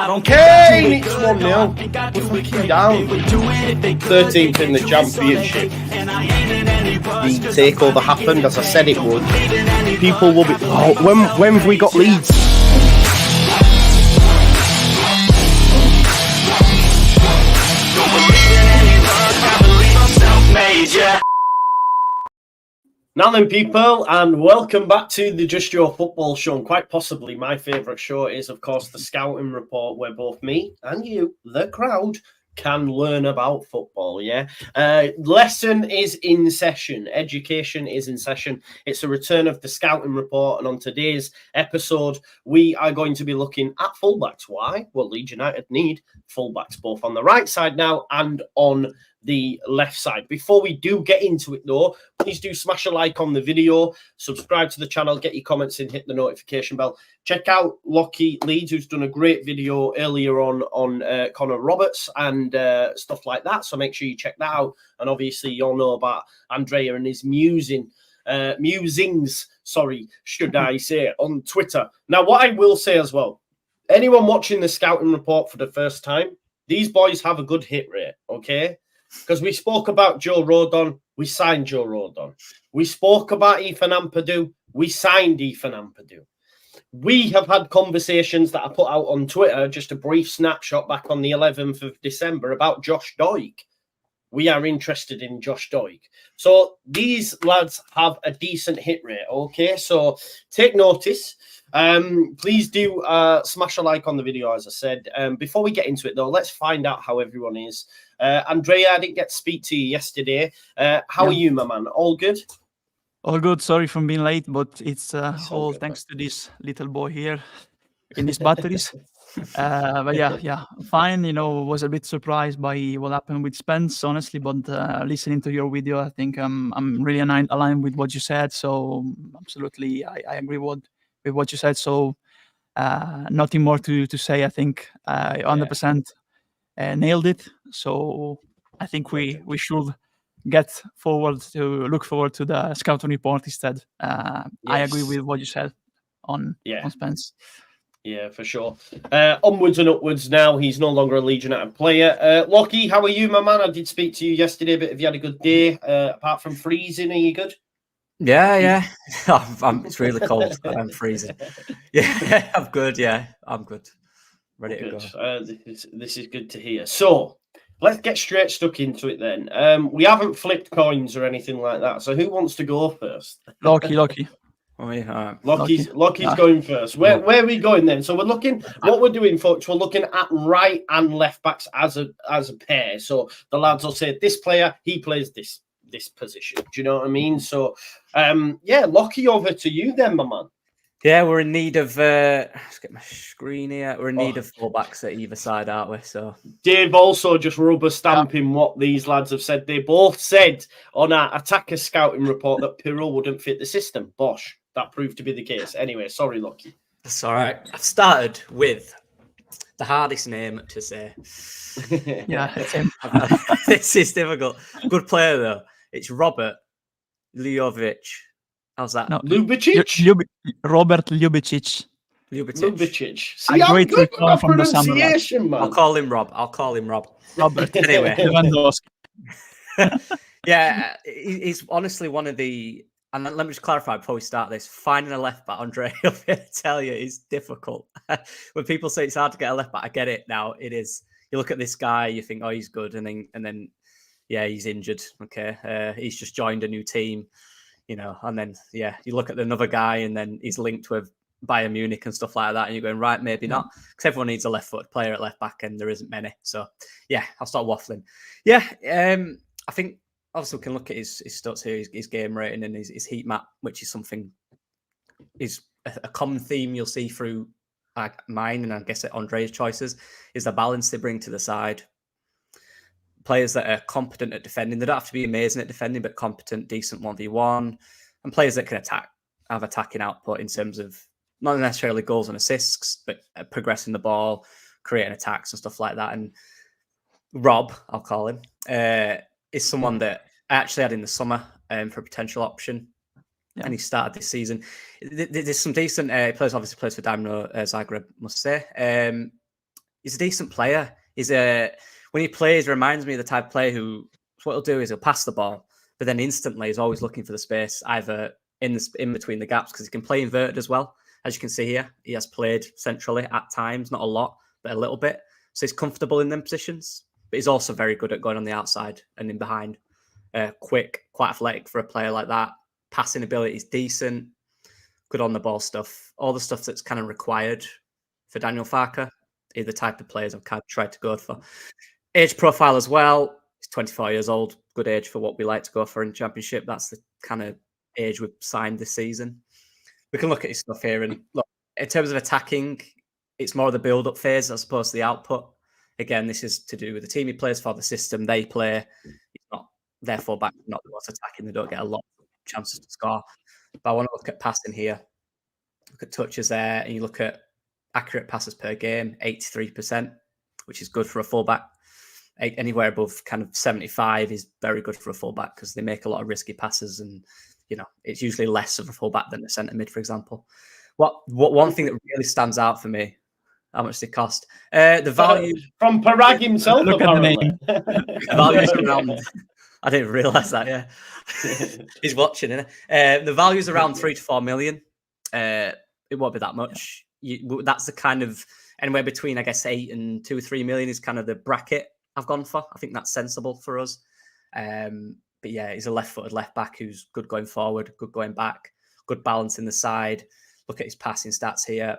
Kane, it's 1-0. We're looking down. 13th in the championship. The takeover happened as I said it would. People will be. Oh, when have we got Leeds? Now then, people, and welcome back to the Just Your Football Show. And quite possibly my favourite show is, of course, the Scouting Report, where both me and you, the crowd, can learn about football, yeah? Lesson is in session. Education is in session. It's a return of the Scouting Report. And on today's episode, we are going to be looking at fullbacks. Why? Well, Leeds United need fullbacks, both on the right side now and on the left side. Before we do get into it, though, please do smash a like on the video, subscribe to the channel, get your comments in, hit the notification bell. Check out Lockie Leeds, who's done a great video earlier on Conor Roberts and stuff like that. So make sure you check that out. And obviously, you all know about André and his musings, should I say, on Twitter. Now, what I will say as well, anyone watching the Scouting Report for the first time, these boys have a good hit rate, okay? Because we spoke about Joe Rodon, we signed Joe Rodon. We spoke about Ethan Ampadu, we signed Ethan Ampadu. We have had conversations that I put out on Twitter, just a brief snapshot back on the 11th of December about Josh Doig. We are interested in Josh Doig. So these lads have a decent hit rate, okay? So take notice. Please do smash a like on the video, as I said. Before we get into it, though, let's find out how everyone is. Andrea, I didn't get to speak to you yesterday. How are you, my man? All good? All good. Sorry for being late, but it's all good, thanks to this little boy here in these batteries. But yeah, fine. You know, was a bit surprised by what happened with Spence, honestly. But listening to your video, I think I'm really aligned with what you said. So absolutely, I agree with what you said. So nothing more to say. I think 100% nailed it. So I think we should look forward to the scouting report instead. I agree with what you said on Spence. Yeah, for sure. Onwards and upwards now. He's no longer a Leeds United player. Lockie, how are you, my man? I did speak to you yesterday, but have you had a good day? Apart from freezing, are you good? Yeah. It's really cold. I'm freezing. Yeah, I'm good. Yeah, I'm good. Ready to go. This is good to hear. So let's get straight stuck into it then. We haven't flipped coins or anything like that. So who wants to go first? Lockie. Lockie's going first. Where are we going then? So we're looking. What we're doing, folks, we're looking at right and left backs as a pair. So the lads will say this player, he plays this position. Do you know what I mean? So Lockie, over to you then, my man. Yeah, we're in need of. Let's get my screen here. We're in need of fullbacks at either side, aren't we? So Dave also just rubber stamping what these lads have said. They both said on our attacker scouting report that Pirro wouldn't fit the system. Bosh, that proved to be the case. Anyway, sorry, Lockie. That's all right. I've started with the hardest name to say. Yeah, it's him. This is difficult. Good player though. It's Robert Ljubičic. How's that? No, Ljubičic? Robert Ljubičic. Ljubičic. See, I'm good with my pronunciation, man. I'll call him Rob. Robert. Anyway. Lewandowski. Yeah, he's honestly one of the... And let me just clarify before we start this. Finding a left back, André, I'm here to tell you, is difficult. When people say it's hard to get a left back, I get it now. It is. You look at this guy, you think, oh, he's good. And then he's injured. Okay. He's just joined a new team. You know, and then, you look at another guy and then he's linked with Bayern Munich and stuff like that. And you're going, right, maybe not. Because everyone needs a left-footed player at left-back and there isn't many. So, I'll start waffling. Yeah, I think, obviously, we can look at his stats here, his game rating and his heat map, which is something, is a common theme you'll see through mine and I guess Andre's choices, is the balance they bring to the side. Players that are competent at defending. They don't have to be amazing at defending, but competent, decent 1v1. And players that can have attacking output in terms of not necessarily goals and assists, but progressing the ball, creating attacks and stuff like that. And Rob, I'll call him, is someone that I actually had in the summer for a potential option. Yeah. And he started this season. There's some decent players, obviously plays for Dynamo Zagreb, must say. he's a decent player. When he plays, reminds me of the type of player who, what he'll do is he'll pass the ball, but then instantly he's always looking for the space, either in between the gaps, because he can play inverted as well. As you can see here, he has played centrally at times, not a lot, but a little bit. So he's comfortable in them positions, but he's also very good at going on the outside and in behind. Quick, quite athletic for a player like that. Passing ability is decent. Good on the ball stuff. All the stuff that's kind of required for Daniel Farke is the type of players I've kind of tried to go for. Age profile as well. He's 24 years old. Good age for what we like to go for in the Championship. That's the kind of age we've signed this season. We can look at his stuff here, and look, in terms of attacking, it's more of the build-up phase as opposed to the output. Again, this is to do with the team he plays for, the system they play. He's not their fullback, not the ones attacking. They don't get a lot of chances to score. But I want to look at passing here. Look at touches there, and you look at accurate passes per game, 83%, which is good for a fullback. Anywhere above kind of 75 is very good for a fullback because they make a lot of risky passes, and it's usually less of a fullback than a centre mid, for example. What one thing that really stands out for me, how much they cost? The value from Parag himself. Look at the name. Values around. I didn't realise that. Yeah, he's watching. Isn't it? The value's around 3 to 4 million. It won't be that much. That's the kind of anywhere between, I guess, 8 and 2 or 3 million is kind of the bracket I've gone for. I think that's sensible for us. But yeah, he's a left-footed left back who's good going forward, good going back, good balance in the side. Look at his passing stats here.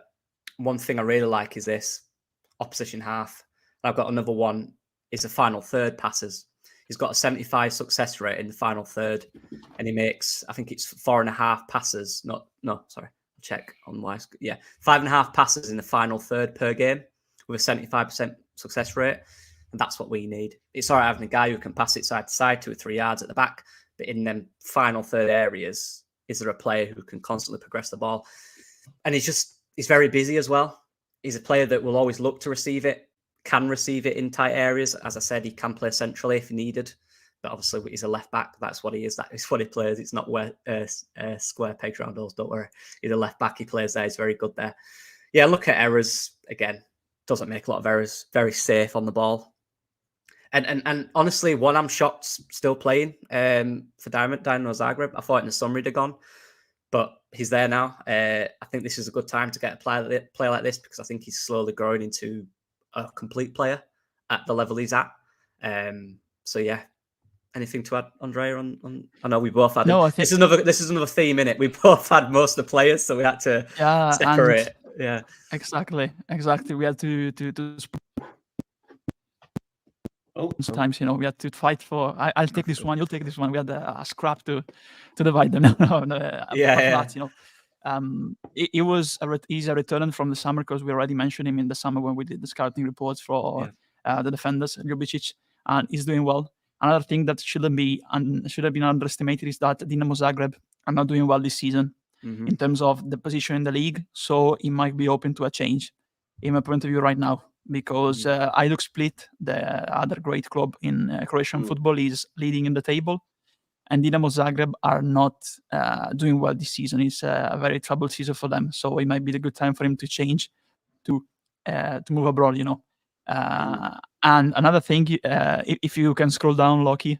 One thing I really like is this opposition half. I've got another one. Is the final third passes. He's got a 75 success rate in the final third, and he makes, I think it's 4.5 passes. Sorry, check on why. Yeah, 5.5 passes in the final third per game with a 75% success rate. And that's what we need. It's all right having a guy who can pass it side to side, 2 or 3 yards at the back, but in them final third areas, is there a player who can constantly progress the ball? And he's very busy as well. He's a player that will always look to receive it, can receive it in tight areas. As I said, he can play centrally if needed, but obviously he's a left back. That's what he is. That is what he plays. It's not where square pegs round holes. Don't worry. He's a left back. He plays there. He's very good there. Yeah, look at errors again. Doesn't make a lot of errors. Very safe on the ball. And honestly, one I'm shocked still playing for Dynamo Zagreb. I thought in the summer he'd have gone, but he's there now. I think this is a good time to get a play like this because I think he's slowly growing into a complete player at the level he's at. So yeah, anything to add, André? On I know we both had. No, I think this is another theme in it. We both had most of the players, so we had to separate. Yeah, exactly. We had to sometimes we had to fight for. I'll take this one. You'll take this one. We had a scrap to divide them. He's a return from the summer because we already mentioned him in the summer when we did the scouting reports for the defenders, Ljubičic, and he's doing well. Another thing that should have been underestimated is that Dinamo Zagreb are not doing well this season in terms of the position in the league. So he might be open to a change, in my point of view, right now. Because Hajduk Split, the other great club in Croatian football, is leading in the table, and Dinamo Zagreb are not doing well this season. It's a very troubled season for them, so it might be the good time for him to change, to move abroad. And another thing, if you can scroll down, Loki.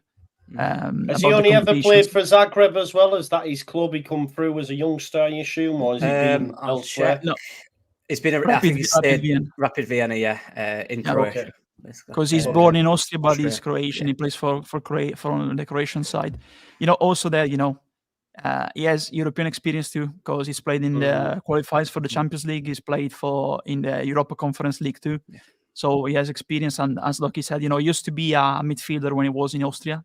Has he only ever played for Zagreb as well? Is that his club he come through as a youngster, I assume, or has he been elsewhere? No. It's been Rapid Vienna, in Croatia. Because he's born in Austria, but he's Croatian. He plays for the Croatian side. Also there, he has European experience too, because he's played in the qualifiers for the Champions League. He's played in the Europa Conference League too. Yeah. So he has experience, and as Loki said, he used to be a midfielder when he was in Austria,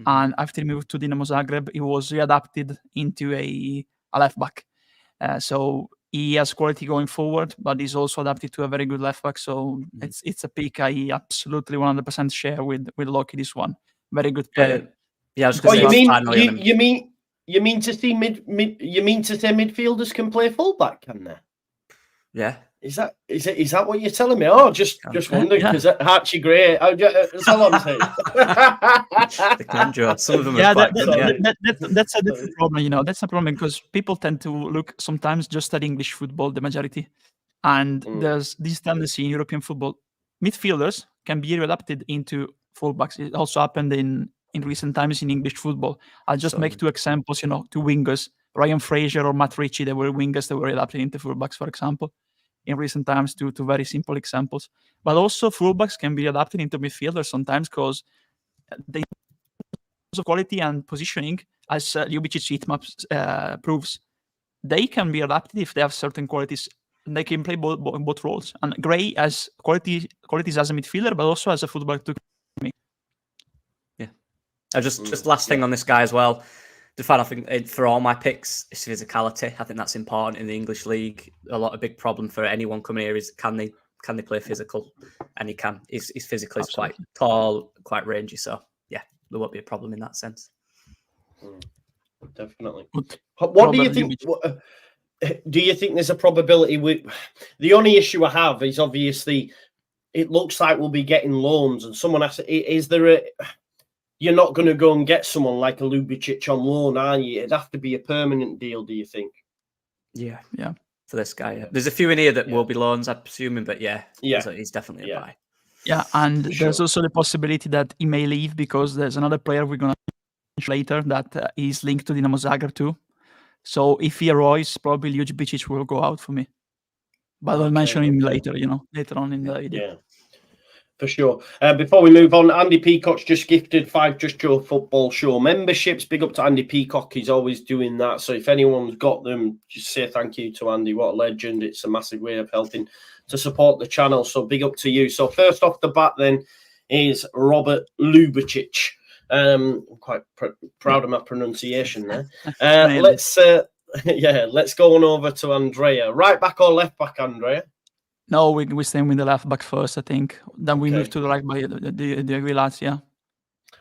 and after he moved to Dinamo Zagreb, he was readapted into a left back. So he has quality going forward, but he's also adapted to a very good left back. So it's a pick I absolutely 100% share with Loki. This one, very good player. I was going to say, you mean to say midfielders can play fullback, can they? Yeah. Is that what you're telling me? Oh, just wondering because Archie Gray. That's all I'm saying. They can, Joe. Some of them are that's a different problem. That's a problem because people tend to look sometimes just at English football, the majority, and there's this tendency in European football midfielders can be adapted into fullbacks. It also happened in recent times in English football. I'll just make 2 examples, 2 wingers, Ryan Fraser or Matt Ritchie. They were wingers that were adapted into fullbacks, for example, in recent times, 2 very simple examples. But also fullbacks can be adapted into midfielders sometimes because they of quality and positioning, as Ljubičic heatmap proves, they can be adapted if they have certain qualities. And they can play both roles. And Gray has qualities as a midfielder, but also as a fullback too. Yeah. Just last thing on this guy as well. I think for all my picks, is physicality. I think that's important in the English league. A lot of big problem for anyone coming here is can they play physical? And he can. He's physically quite tall, quite rangy. So yeah, there won't be a problem in that sense. Definitely. What do you think? Do you think there's a probability? The only issue I have is obviously it looks like we'll be getting loans, and someone asked, "Is there a?" You're not going to go and get someone like a Ljubičic on loan, are you? It'd have to be a permanent deal, do you think? Yeah. For this guy, yeah. There's a few in here that will be loans, I'm assuming, but he's definitely a buy. Yeah, and there's also the possibility that he may leave because there's another player we're going to mention later that is linked to Dinamo Zagreb too. So if he arrives, probably Ljubičic will go out for me. But I'll mention him later, later on in the video. Yeah. For sure. Before we move on, Andy Peacock's just gifted 5 Just Joe Football Show memberships. Big up to Andy Peacock. He's always doing that. So if anyone's got them, just say thank you to Andy. What a legend. It's a massive way of helping to support the channel. So big up to you. So first off the bat then is Robert Ljubičic. I'm quite proud of my pronunciation there. Let's go on over to Andrea. Right back or left back, Andrea? No, we stay with the left back first, I think. Then we move to the right back. Do you agree, lads? Yeah.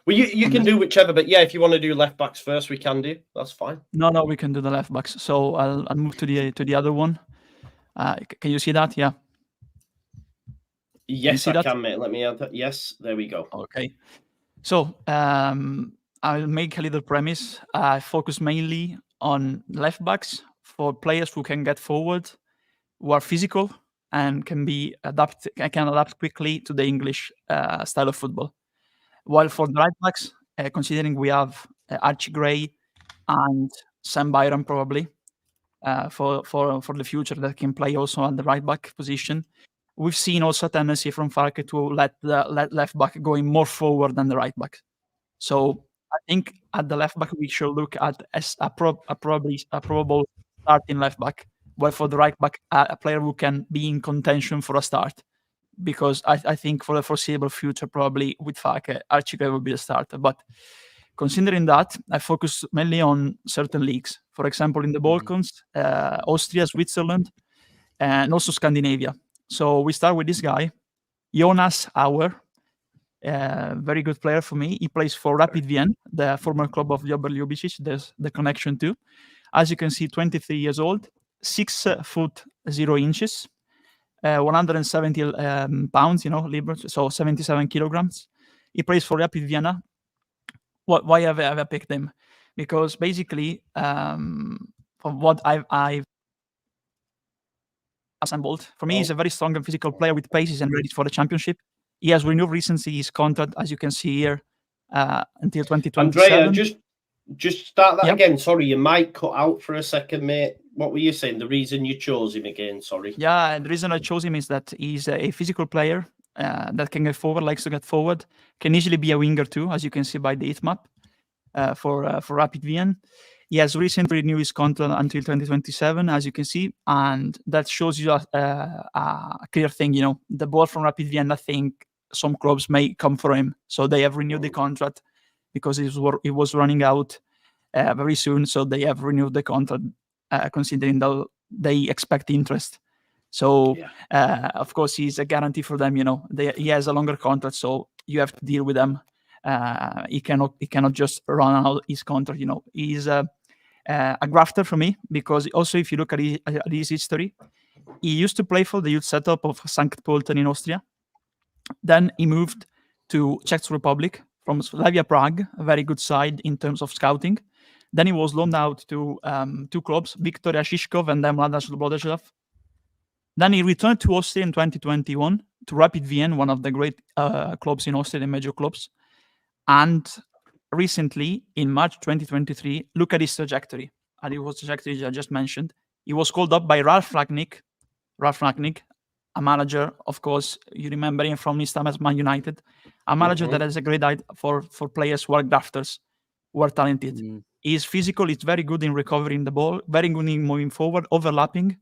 Well, you can do whichever, but yeah, if you want to do left backs first, we can do. That's fine. No, we can do the left backs. So I'll move to the other one. Can you see that? Yeah. Yes, I can, mate. Let me add that. Yes, there we go. Okay. So I'll make a little premise. I focus mainly on left backs for players who can get forward, who are physical, and can adapt quickly to the English style of football. While for the right backs, considering we have Archie Gray and Sam Byram probably for the future that can play also on the right back position, we've seen also a tendency from Farke to let the left back going more forward than the right back. So I think at the left back we should look at as a probable starting left back. Well, for the right back, a player who can be in contention for a start. Because I think for the foreseeable future, probably with Farke, Archie Gray will be the starter. But considering that, I focus mainly on certain leagues. For example, in the Balkans, Austria, Switzerland, and also Scandinavia. So we start with this guy, Jonas Auer. Very good player for me. He plays for Rapid Vienna, the former club of Ljubičic. There's the connection too. As you can see, 23 years old. 6 foot 0 inches, 170 pounds, libras, so 77 kilograms. He plays for Rapid Vienna. Why have I picked him? Because basically, from what I've assembled, for me, he's a very strong and physical player with paces and ready for the championship. He has renewed recently his contract, as you can see here, until 2027. Andrea, just start that again. Sorry, your mic cut out for a second, mate. What were you saying? The reason you chose him again? Sorry. Yeah, the reason I chose him is that he's a physical player that can get forward, likes to get forward, can easily be a winger too, as you can see by the heat map for Rapid Vienna. He has recently renewed his contract until 2027, as you can see, and that shows you a clear thing. The ball from Rapid Vienna, I think some clubs may come for him, so they have renewed the contract because it was running out very soon. So they have renewed the contract. Considering that they expect interest. So, of course, he's a guarantee for them. He has a longer contract, so you have to deal with them. He cannot just run out his contract. He's a grafter for me because also if you look at his history, he used to play for the youth setup of St. Pölten in Austria. Then he moved to Czech Republic from Slavia Prague, a very good side in terms of scouting. Then he was loaned out to 2 clubs, Viktoria Žižkov and then Mladáš Boleslav. Then he returned to Austria in 2021 to Rapid Vienna, one of the great clubs in Austria, the major clubs. And recently, in March 2023, look at his trajectory. And it was the trajectory I just mentioned. He was called up by Ralf Rangnick, a manager, of course, you remember him from his time at Man United, a manager that has a great eye for players who are grafters, who are talented. He is physical, he's very good in recovering the ball, very good in moving forward, overlapping.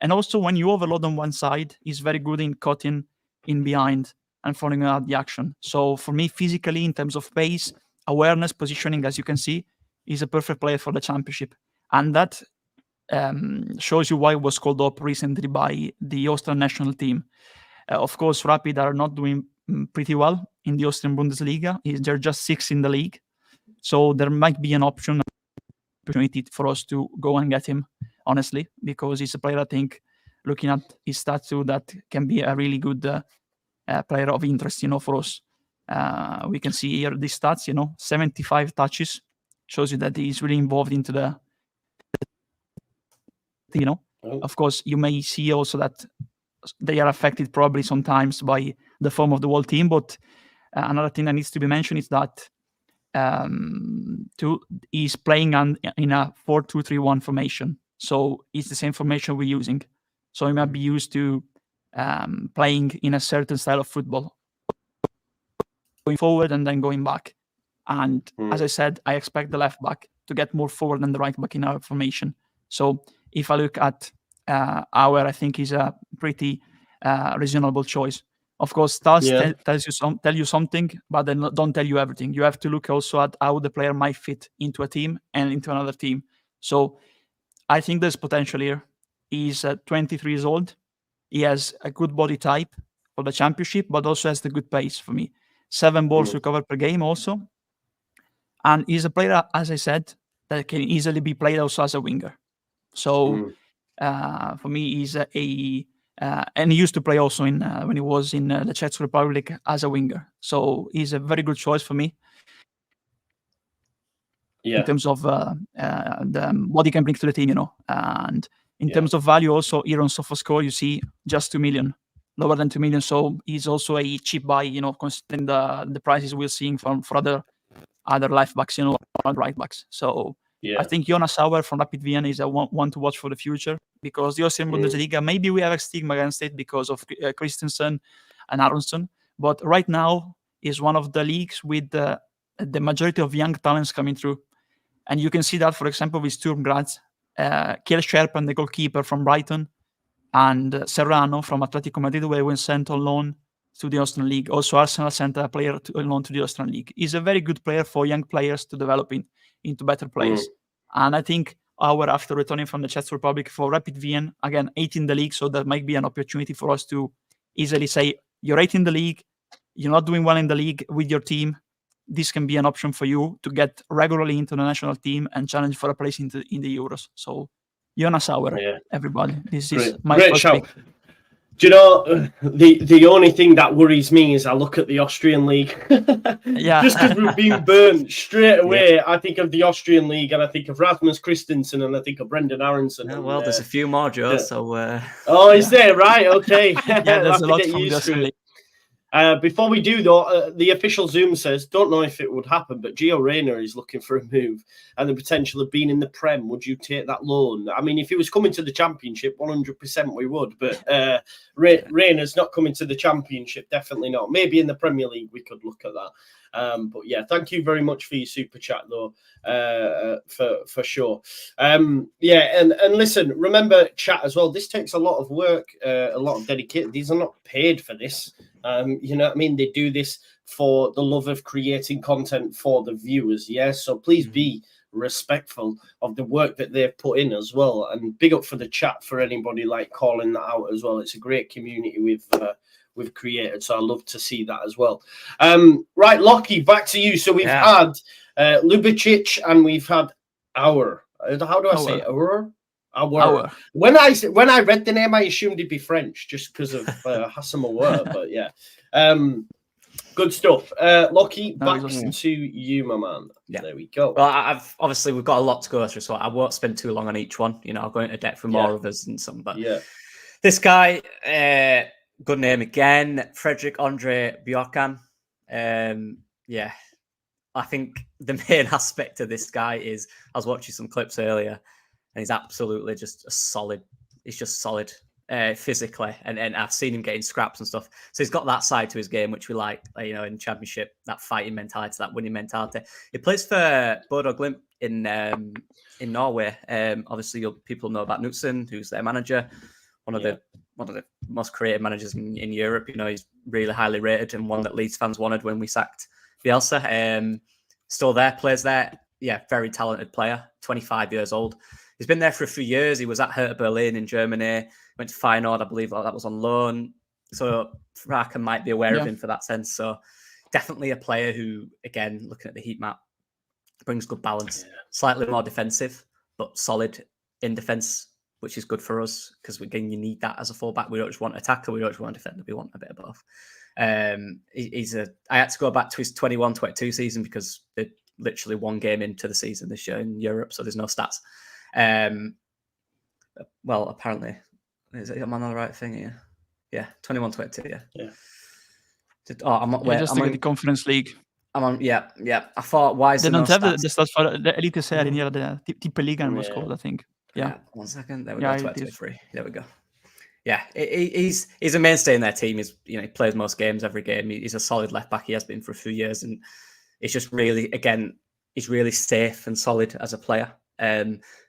And also when you overload on one side, he's very good in cutting in behind and following out the action. So for me, physically, in terms of pace, awareness, positioning, as you can see, he's a perfect player for the championship. And that shows you why he was called up recently by the Austrian national team. Of course, Rapid are not doing pretty well in the Austrian Bundesliga. They're just 6th in the league. So there might be an opportunity for us to go and get him, honestly, because he's a player, I think, looking at his stats too, that can be a really good player of interest, for us. We can see here these stats, 75 touches, shows you that he's really involved into the, Of course, you may see also that they are affected probably sometimes by the form of the whole team, but another thing that needs to be mentioned is that he's playing in a 4-2-3-1 formation. So it's the same formation we're using. So he might be used to playing in a certain style of football, going forward and then going back. And as I said, I expect the left back to get more forward than the right back in our formation. So if I look at Auer, I think he's a pretty reasonable choice. Of course, tell you something, but then don't tell you everything. You have to look also at how the player might fit into a team and into another team. So I think there's potential here. He's 23 years old. He has a good body type for the championship, but also has the good pace for me. 7 balls recovered per game also. And he's a player, as I said, that can easily be played also as a winger. So for me, he's and he used to play also when he was in the Czech Republic as a winger. So he's a very good choice for me in terms of what he can bring to the team, And in terms of value also, here on SofaScore, you see just 2 million, lower than 2 million. So he's also a cheap buy, considering the prices we're seeing for other left backs, or right backs. So I think Jonas Auer from Rapid Vienna is a one to watch for the future, because the Austrian Bundesliga, maybe we have a stigma against it because of Christensen and Aronson, but right now is one of the leagues with the majority of young talents coming through. And you can see that, for example, with Sturm Graz, Kiel Scherpen, the goalkeeper from Brighton, and Serrano from Atletico Madrid, who went sent on loan to the Austrian League. Also, Arsenal sent a player on loan to the Austrian League. He's a very good player for young players to develop into better players. And I think Auer, after returning from the Czech Republic for Rapid Vienna, again, 8 in the league, so that might be an opportunity for us to easily say, you're 8 in the league, you're not doing well in the league with your team, this can be an option for you to get regularly into the national team and challenge for a place in the Euros. So Jonas Auer, everybody. This is my first pick. Do you know, the only thing that worries me is I look at the Austrian league. Just because we've been burnt straight away, I think of the Austrian league and I think of Rasmus Christensen and I think of Brendan Aronson. Well, there's a few more, Joe. So, is there? Right. Okay. There's a lot from the Austrian league. Before we do, though, the official Zoom says, don't know if it would happen, but Gio Reyna is looking for a move and the potential of being in the Prem. Would you take that loan? I mean, if he was coming to the Championship, 100% we would, but Reyna's not coming to the Championship, definitely not. Maybe in the Premier League we could look at that. But yeah, thank you very much for your super chat, though, for sure. And listen, remember, chat as well, this takes a lot of work, a lot of dedication. These are not paid for this. You know what I mean? They do this for the love of creating content for the viewers. So please be respectful of the work that they've put in as well. And big up for the chat for anybody like calling that out as well. It's a great community we've created, so I love to see that as well. Right, Lockie, back to you. So we've had Ljubičic and we've had Auer. How do I say it? Auer? When I read the name, I assumed it'd be French just because of Hassam Auer, but yeah. Good stuff. Lockie, back to you, my man. There we go. Well, we've got a lot to go through, so I won't spend too long on each one. I'll go into depth for more of us and some, but This guy, good name again, Fredrik André Bjørkan. Yeah, I think the main aspect of this guy is I was watching some clips earlier, and he's absolutely just a solid. He's just solid physically, and I've seen him getting scraps and stuff. So he's got that side to his game, which we like, you know, in Championship, that fighting mentality, that winning mentality. He plays for Bodo Glimt in Norway. Obviously, people know about Knutsen, who's their manager, one of the most creative managers in Europe. You know, he's really highly rated and one that Leeds fans wanted when we sacked Bielsa. Still there, plays there. Yeah, very talented player, 25 years old. He's been there for a few years. He was at Hertha Berlin in Germany, went to Feyenoord, I believe that was on loan. So Farke might be aware of him for that sense. So definitely a player who, again, looking at the heat map, brings good balance. Slightly more defensive, but solid in defence, which is good for us because, again, you need that as a fullback. We don't just want an attacker, we don't just want a defender, we want a bit of both. I had to go back to his 21-22 season because they're literally one game into the season this year in Europe, so there's no stats. Well, apparently, am I on the right thing here? Yeah, 21-22. Yeah. I'm not. Just to get the Conference League. I'm on. Yeah. I thought, why is they there don't no have stats? the stats for the Eliteserien here. The Tippeligaen was called, I think. Yeah. 1 second. There we go. 23. There we go. Yeah, he's a mainstay in their team. He plays most games, every game. He's a solid left back. He has been for a few years, and it's just really, again, he's really safe and solid as a player.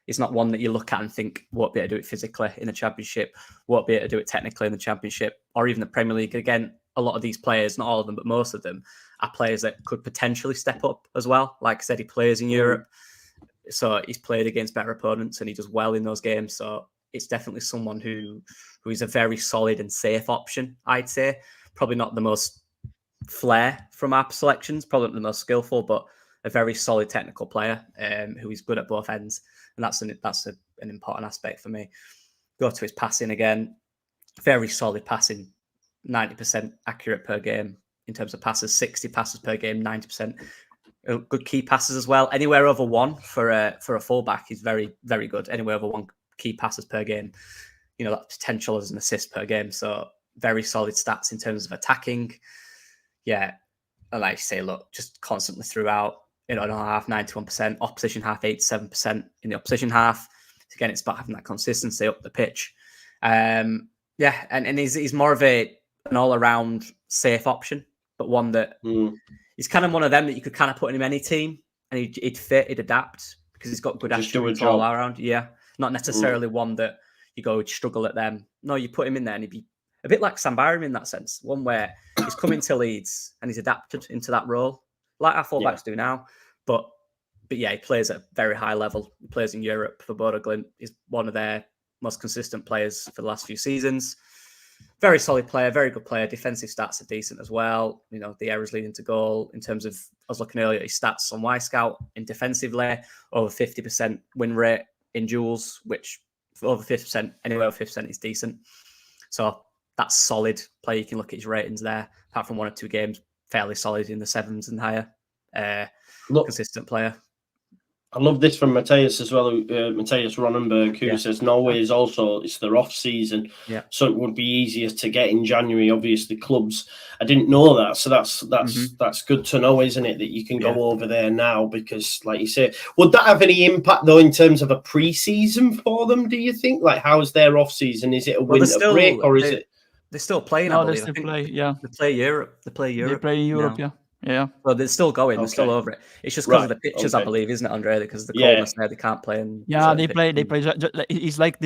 He's not one that you look at and think won't be able to do it physically in the Championship, won't be able to do it technically in the Championship, or even the Premier League. Again, a lot of these players, not all of them, but most of them, are players that could potentially step up as well. Like I said, he plays in Europe, so he's played against better opponents and he does well in those games. So it's definitely someone who is a very solid and safe option, I'd say. Probably not the most flair from our selections, probably not the most skillful, but a very solid technical player who is good at both ends. And that's an important aspect for me. Go to his passing again. Very solid passing. 90% accurate per game in terms of passes. 60 passes per game, 90%. Good key passes as well. Anywhere over one for a fullback is very, very good. Anywhere over one key passes per game. You know, that potential as an assist per game. So very solid stats in terms of attacking. Yeah. And like you say, look, just constantly throughout. In our half, 91%, opposition half, 87% in the opposition half. So again, it's about having that consistency up the pitch. And he's more of an all-around safe option, but one that he's kind of one of them that you could kind of put in any team and he'd fit, he'd adapt because he's got good attributes all around. Yeah, not necessarily one that you go, would struggle at them. No, you put him in there and he'd be a bit like Sam Byram in that sense. One where he's come into Leeds and he's adapted into that role, like our fullbacks do now. But yeah, he plays at a very high level. He plays in Europe for Bodo Glimt. He's one of their most consistent players for the last few seasons. Very solid player, very good player. Defensive stats are decent as well. You know, the errors leading to goal. In terms of, I was looking earlier at his stats on Y-Scout in defensively, over 50% win rate in duels, which over 50%, anywhere over 50% is decent. So that's solid play. You can look at his ratings there. Apart from 1 or 2 games, fairly solid in the 7s and higher. Consistent player. I love this from Matthias as well. Matthias Ronenberg, who says Norway is also, it's their off season, so it would be easier to get in January. Obviously, clubs. I didn't know that, so that's good to know, isn't it? That you can go over there now because, like you say, would that have any impact though in terms of a pre-season for them? Do you think? Like, how's their off season? Is it a winter break or is it? They're still playing. No, they still play. Yeah, they play Europe. They play Europe. Yeah. Yeah. Well, they're still going. They're still over it. It's just because of the pitches, I believe, isn't it, André? Because the coldness there, they can't play. They play. It's like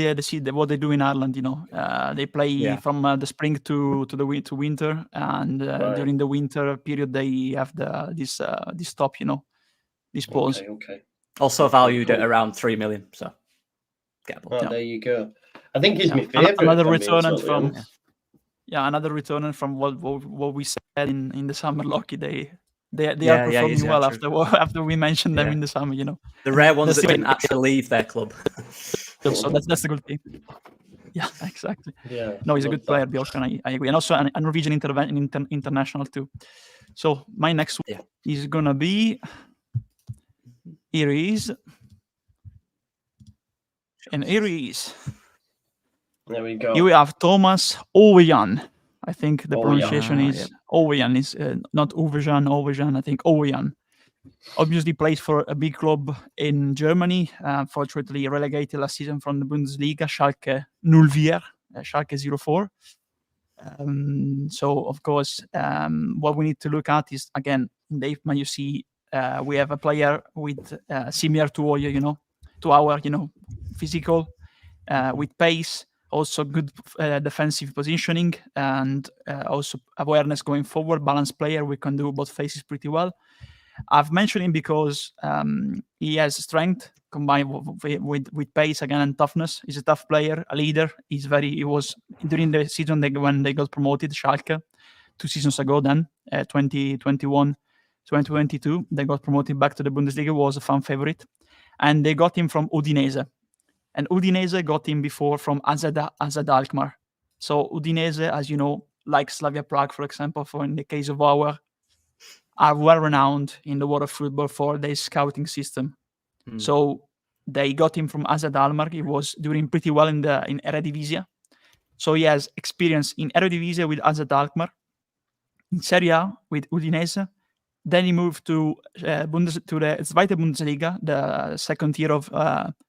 what they do in Ireland. You know, they play from the spring to winter, and during the winter period they have this stop. You know, this pause. Okay. Also valued at around 3 million. So, gettable. There you go. I think he's my favourite. Another return from. Yeah, another return from what we said in the summer. Lucky they are performing well after we mentioned them in the summer. You know, the rare ones that didn't actually leave their club. So that's the good thing. Yeah, exactly. Yeah, no, he's a good player, Bjørkan. I agree, and also a Norwegian international too. So my next one is gonna be here he is. There we go. Here we have Thomas Ouwejan. I think the pronunciation is yep. Ouwejan. Is not Ouwejan. I think Ouwejan. Obviously plays for a big club in Germany. Fortunately relegated last season from the Bundesliga, Schalke 04, Schalke 04. So of course, what we need to look at is, again, in the IFMA you see we have a player with similar to Ouwejan, to our physical, with pace, also good defensive positioning, and also awareness going forward, balanced player. We can do both phases pretty well. I've mentioned him because he has strength combined with pace again and toughness. He's a tough player, a leader. He was during the season when they got promoted, Schalke, 2 seasons ago. Then 2021, 2022, they got promoted back to the Bundesliga. Was a fan favorite, and they got him from Udinese, and Udinese got him before from AZ Alkmaar. So Udinese, as you know, like Slavia Prague, for example, for in the case of Auer, are well renowned in the world of football for their scouting system. So they got him from AZ Alkmaar. He was doing pretty well in Eredivisie. So he has experience in Eredivisie with AZ Alkmaar, in Serie A with Udinese. Then he moved to the Zweite Bundesliga, the second tier of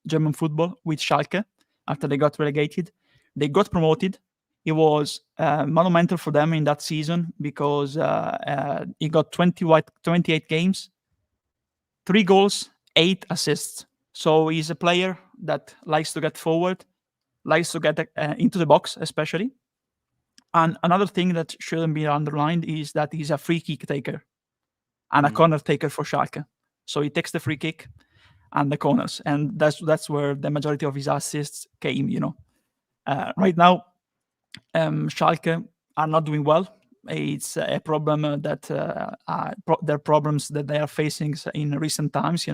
German football, with Schalke after they got relegated. They got promoted. It was monumental for them in that season because he got 28 games, 3 goals, 8 assists. So he's a player that likes to get forward, likes to get into the box, especially. And another thing that shouldn't be underlined is that he's a free kick taker and a corner taker for Schalke. So he takes the free kick and the corners, and that's where the majority of his assists came. Right now, Schalke are not doing well. It's a problem their problems that they are facing in recent times.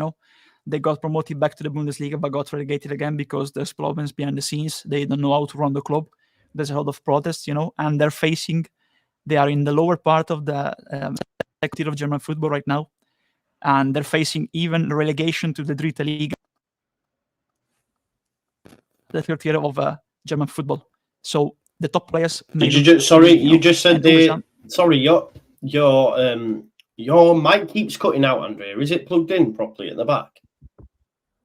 They got promoted back to the Bundesliga but got relegated again because there's problems behind the scenes. They don't know how to run the club. There's a lot of protests, and they are in the lower part of the sector of German football right now, and they're facing even relegation to the Dritte Liga, the third tier of German football. So the top players. Did you just you just said your mic keeps cutting out, André. Is it plugged in properly at the back?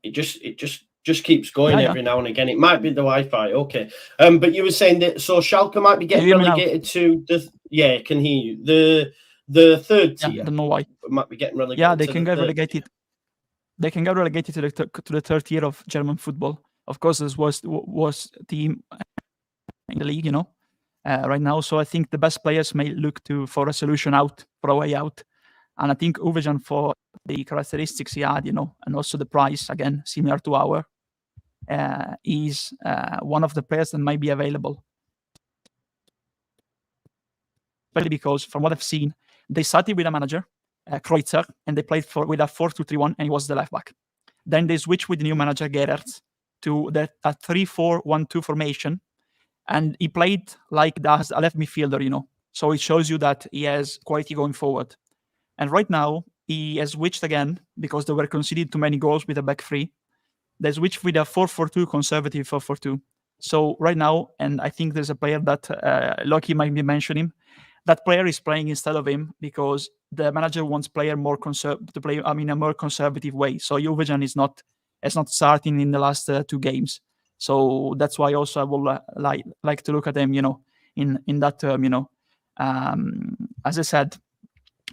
It just keeps going every now and again. It might be the Wi-Fi. Okay. But you were saying that Schalke might be getting relegated to the. Yeah, I can hear you. The third tier. I don't know why. Might be getting relegated. Yeah, they can get relegated. They can get relegated to the third tier of German football. Of course, this was team in the league, right now. So I think the best players may look for a solution for a way out. And I think Ouwejan, for the characteristics he had, and also the price, again, similar to Auer, is one of the players that might be available. Especially because, from what I've seen, they started with a manager, Kreutzer, and they played with a 4-2-3-1, and he was the left back. Then they switched with the new manager, Gerrard, to a 3-4-1-2 formation, and he played like that, a left midfielder, So it shows you that he has quality going forward. And right now, he has switched again because they were conceded too many goals with a back three. They switched with a 4-4-2, conservative 4-4-2. So right now, and I think there's a player that Loki might be mentioning, that player is playing instead of him because the manager wants player to play in a more conservative way. So Ouwejan is not starting in the last 2 games. So that's why also I would like to look at them, in that term, as I said,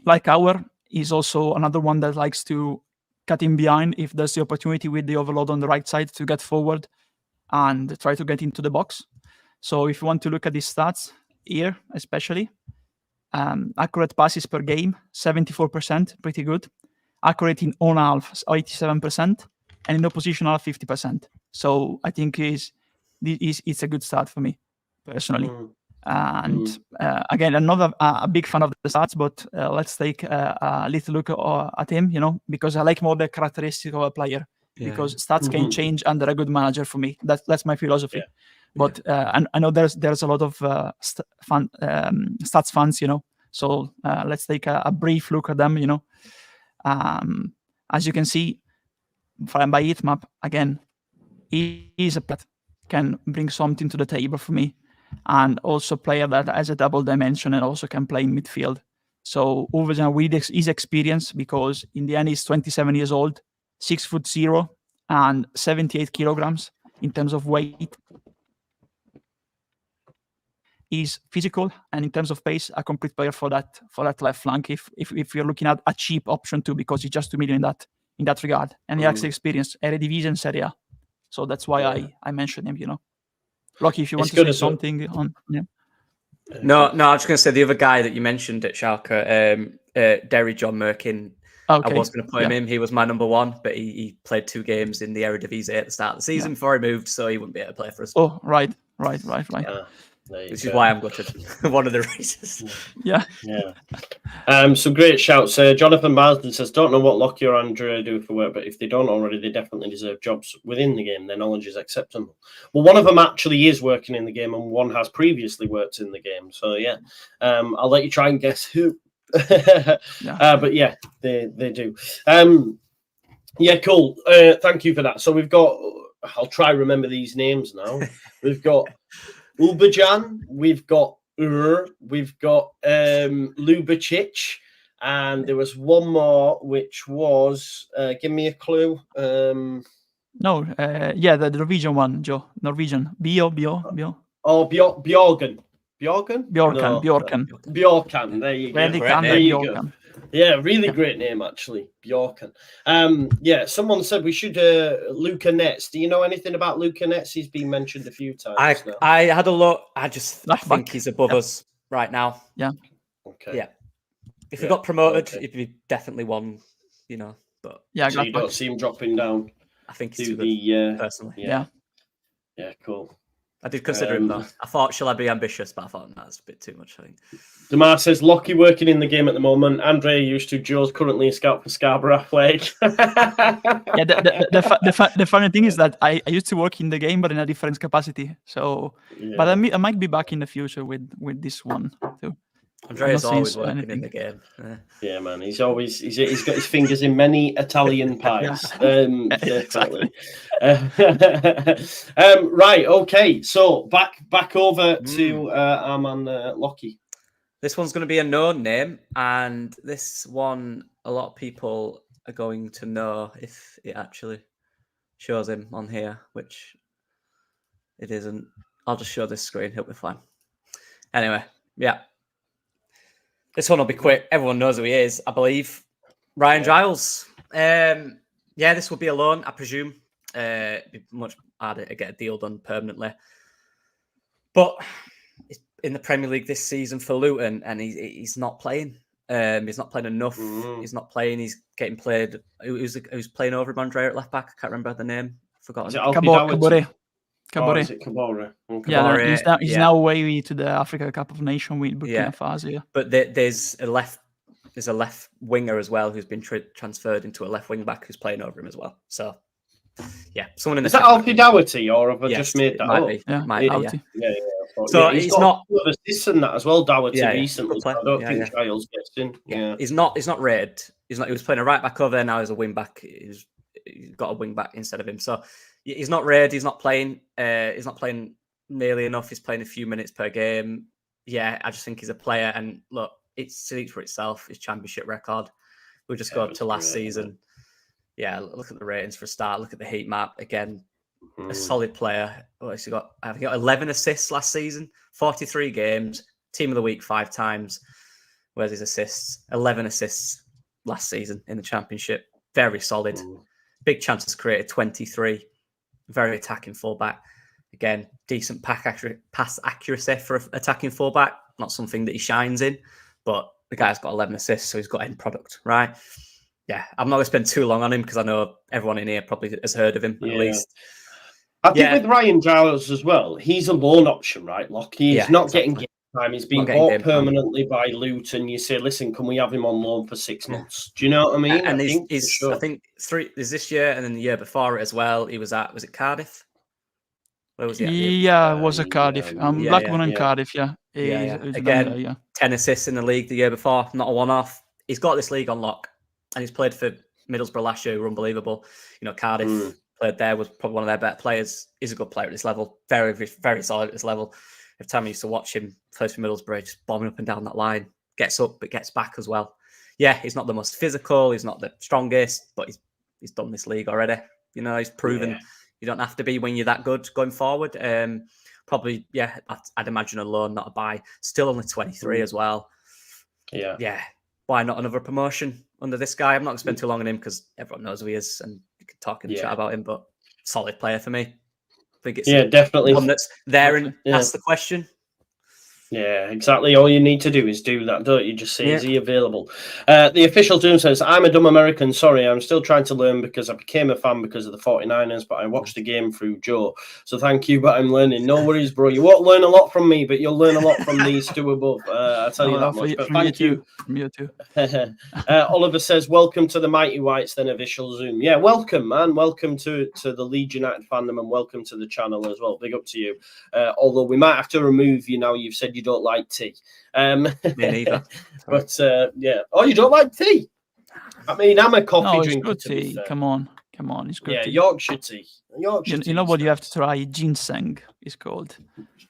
like Auer is also another one that likes to cut in behind if there's the opportunity with the overload on the right side to get forward and try to get into the box. So if you want to look at these stats here, especially, accurate passes per game, 74%, pretty good. Accurate in own half, 87%, and in opposition half, 50%. So I think it's a good start for me, personally. And again, I'm not a big fan of the stats, but let's take a little look at him, because I like more the characteristic of a player. Yeah. Because stats can change under a good manager for me. That's my philosophy. Yeah. But and I know there's a lot of stats fans, So let's take a brief look at them, As you can see, by heat map, again, he is a pet. can bring something to the table for me, and also player that has a double dimension and also can play in midfield. So Ouwejan with his experience, because in the end he's 27 years old, 6'0" and 78 kilograms in terms of weight. He's physical, and in terms of pace, a complete player for that left flank. If you're looking at a cheap option too, because he's just 2 million in that regard, and he has experience Eredivisie and Serie A. So that's why I mentioned him. Lucky, if you want to say something on. Yeah. No, I was just going to say the other guy that you mentioned at Schalke, Derry John Merkin. Okay. I was going to put him in. He was my number 1, but he played 2 games in the Eredivisie at the start of the season before he moved, so he wouldn't be able to play for us. Oh, right. Which is why I'm gutted. One of the reasons. Yeah. Some great shouts. Jonathan Marsden says, don't know what Lockie or André do for work, but if they don't already, they definitely deserve jobs within the game. Their knowledge is acceptable. Well, one of them actually is working in the game, and one has previously worked in the game. So, yeah, I'll let you try and guess who. But, yeah, they do. Yeah, cool. Thank you for that. So we've got, I'll try remember these names now. We've got Ouwejan, we've got Ljubičic, and there was one more, which was, give me a clue. The Norwegian one, Joe. Norwegian. Bio. Oh, Bjørkan. Bjørkan. There you go. Yeah, really great name, actually. Bjørkan. Someone said we should Luca Nets. Do you know anything about Luca Nets? He's been mentioned a few times now. I had a look. I just think he's above us right now. Yeah. Okay. Yeah. If he got promoted, it'd be definitely one, but so you don't see him dropping down. I think he's too good, personally. Yeah, cool. I did consider him though. I thought, shall I be ambitious? But I thought, that's a bit too much, I think. Damar says, Lockie working in the game at the moment. André used to. Joe's currently a scout for Scarborough Athletic. The funny thing is that I used to work in the game, but in a different capacity. So, but I might be back in the future with this one too. Andre's always working in the game. Yeah, man. He's got his fingers in many Italian pies. Definitely. Right. Okay. So back over to our man Lockie. This one's going to be a known name, and this one a lot of people are going to know if it actually shows him on here, which it isn't. I'll just show this screen. He'll be fine. Anyway, yeah. This one will be quick. Everyone knows who he is, I believe. Ryan Giles. This will be a loan, I presume. It'd be much harder to get a deal done permanently. But in the Premier League this season for Luton, and he's not playing. He's not playing enough. He's not playing. He's getting played. Who's playing over him, André, at left back? I can't remember the name. Forgotten. Kabore. Is it Kabore? Yeah, he's now away to the Africa Cup of Nations with Burkina Faso. Yeah. But there's a left winger as well who's been transferred into a left wing back who's playing over him as well. So, yeah, someone in the. Is that Alfie Dougherty, or have I just made that up? Might be. Yeah. So he's not assists in that as well. Dougherty recently. So I don't think Giles gets in. Yeah, he's not rated. He's not. He was playing a right back over. Now he's a wing back. He's got a wing back instead of him. So. He's not rated. He's not playing. He's not playing nearly enough. He's playing a few minutes per game. Yeah, I just think he's a player. And look, it speaks for itself. His championship record. We'll just go to last season. Yeah, look at the ratings for a start. Look at the heat map again. A solid player. I think he got 11 assists last season. 43 games. Team of the week 5 times. Where's his assists? 11 assists last season in the championship. Very solid. Big chances created. 23. Very attacking fullback. Again, decent pass accuracy for attacking fullback. Not something that he shines in, but the guy's got 11 assists, so he's got end product, right? Yeah, I'm not going to spend too long on him because I know everyone in here probably has heard of him at least. I think with Ryan Giles as well, he's a loan option, right, Lockie? He's not getting game time. He's been bought permanently by Luton. You say, listen, can we have him on loan for 6 months? Do you know what I mean? And I think 3 is this year, and then the year before it as well. He was at, was it Cardiff? Where was he at? Yeah, it was at Cardiff. Blackburn and Cardiff, yeah. Again, 10 assists in the league the year before, not a one-off. He's got this league on lock, and he's played for Middlesbrough last year, who were unbelievable. Cardiff played there, was probably one of their better players. He's a good player at this level. Very, very solid at this level. Every time I used to watch him, first for Middlesbrough, just bombing up and down that line. Gets up, but gets back as well. Yeah, he's not the most physical. He's not the strongest, but he's done this league already. You know, he's proven you don't have to be when you're that good going forward. Probably, yeah, I'd imagine a loan, not a buy. Still only 23 as well. Yeah. Why not another promotion under this guy? I'm not going to spend too long on him because everyone knows who he is and you can talk and chat about him, but solid player for me. I think it's definitely one that's there and ask the question. Yeah, exactly. All you need to do is do that, don't you? Just say, is he available? The official Doom says, I'm a dumb American. Sorry, I'm still trying to learn because I became a fan because of the 49ers, but I watched the game through Joe. So thank you, but I'm learning. No worries, bro. You won't learn a lot from me, but you'll learn a lot from these two above. I'll tell you that much. But thank you. From you too. Oliver says, welcome to the Mighty Whites, then official Zoom. Yeah, welcome, man. Welcome to the Leeds United fandom and welcome to the channel as well. Big up to you. Although we might have to remove you now. You've said you don't like tea. Me neither. But oh, you don't like tea? I mean, I'm a coffee drinker. Good tea. Come on, it's good tea. Yorkshire tea. You know what you have to try? Ginseng is called.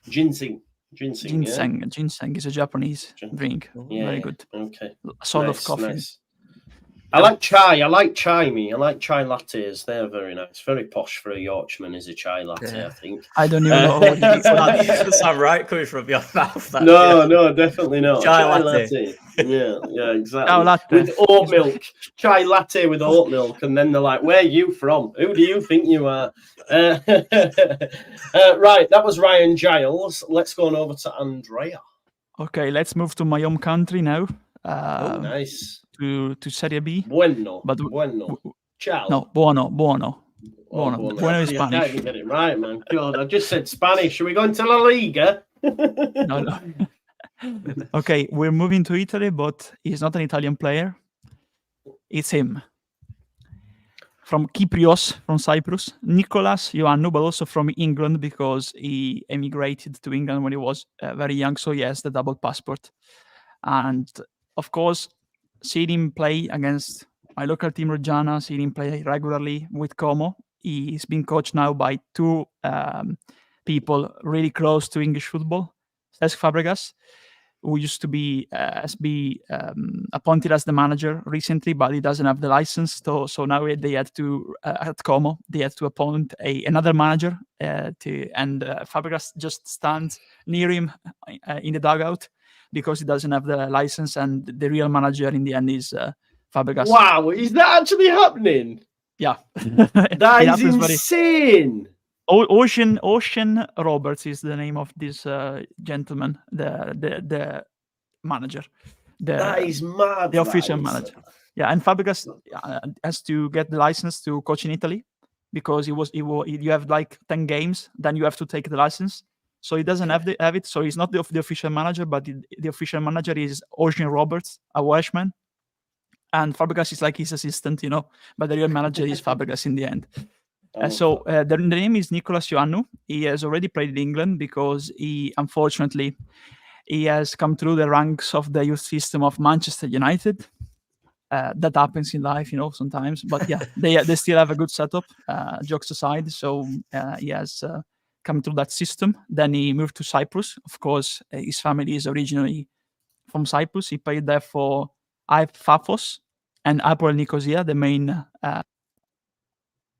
Ginseng. Ginseng is a Japanese drink. Very good. Okay. Sort of coffee. Nice. I like chai. I like chai lattes. They're very nice. Very posh for a Yorkshireman is a chai latte, I think. I don't even know what it is. That doesn't sound right coming from your mouth. No, definitely not. Chai latte. Yeah, exactly. Chai latte. With oat milk. Chai latte with oat milk. And then they're like, where are you from? Who do you think you are? Right, that was Ryan Giles. Let's go on over to Andrea. Okay, let's move to my home country now. Nice. To Serie B. Bueno. Ciao. No, buono. Buono is Spanish. I can't even get it right, man. God, I just said Spanish. Are we going to La Liga? No. Okay, we're moving to Italy, but he's not an Italian player. It's him. From Kyprios, from Cyprus. Nicolas Ioannou, but also from England because he emigrated to England when he was very young, so he has the double passport. And, of course, seeing him play against my local team, Reggiana, seeing him play regularly with Como. He's been coached now by two people really close to English football. Cesc Fabregas, who used to be appointed as the manager recently, but he doesn't have the license. So now they had to, at Como, they had to appoint another manager. And Fabregas just stands near him in the dugout, because he doesn't have the license, and the real manager in the end is Fabregas. Wow, is that actually happening? Yeah. That is insane. Ocean Roberts is the name of this gentleman, the manager. That is mad. The official manager. Yeah, and Fabregas has to get the license to coach in Italy, because you have like 10 games, then you have to take the license. So he doesn't have it. So he's not the official manager, but the official manager is Ocean Roberts, a Welshman. And Fabregas is like his assistant, but the real manager is Fabregas in the end. The name is Nicolas Ioannou. He has already played in England because unfortunately, he has come through the ranks of the youth system of Manchester United. That happens in life, sometimes. But yeah, they still have a good setup, jokes aside. So he has come through that system. Then he moved to Cyprus. Of course, his family is originally from Cyprus. He played there for Paphos and Hapoel Nicosia, the main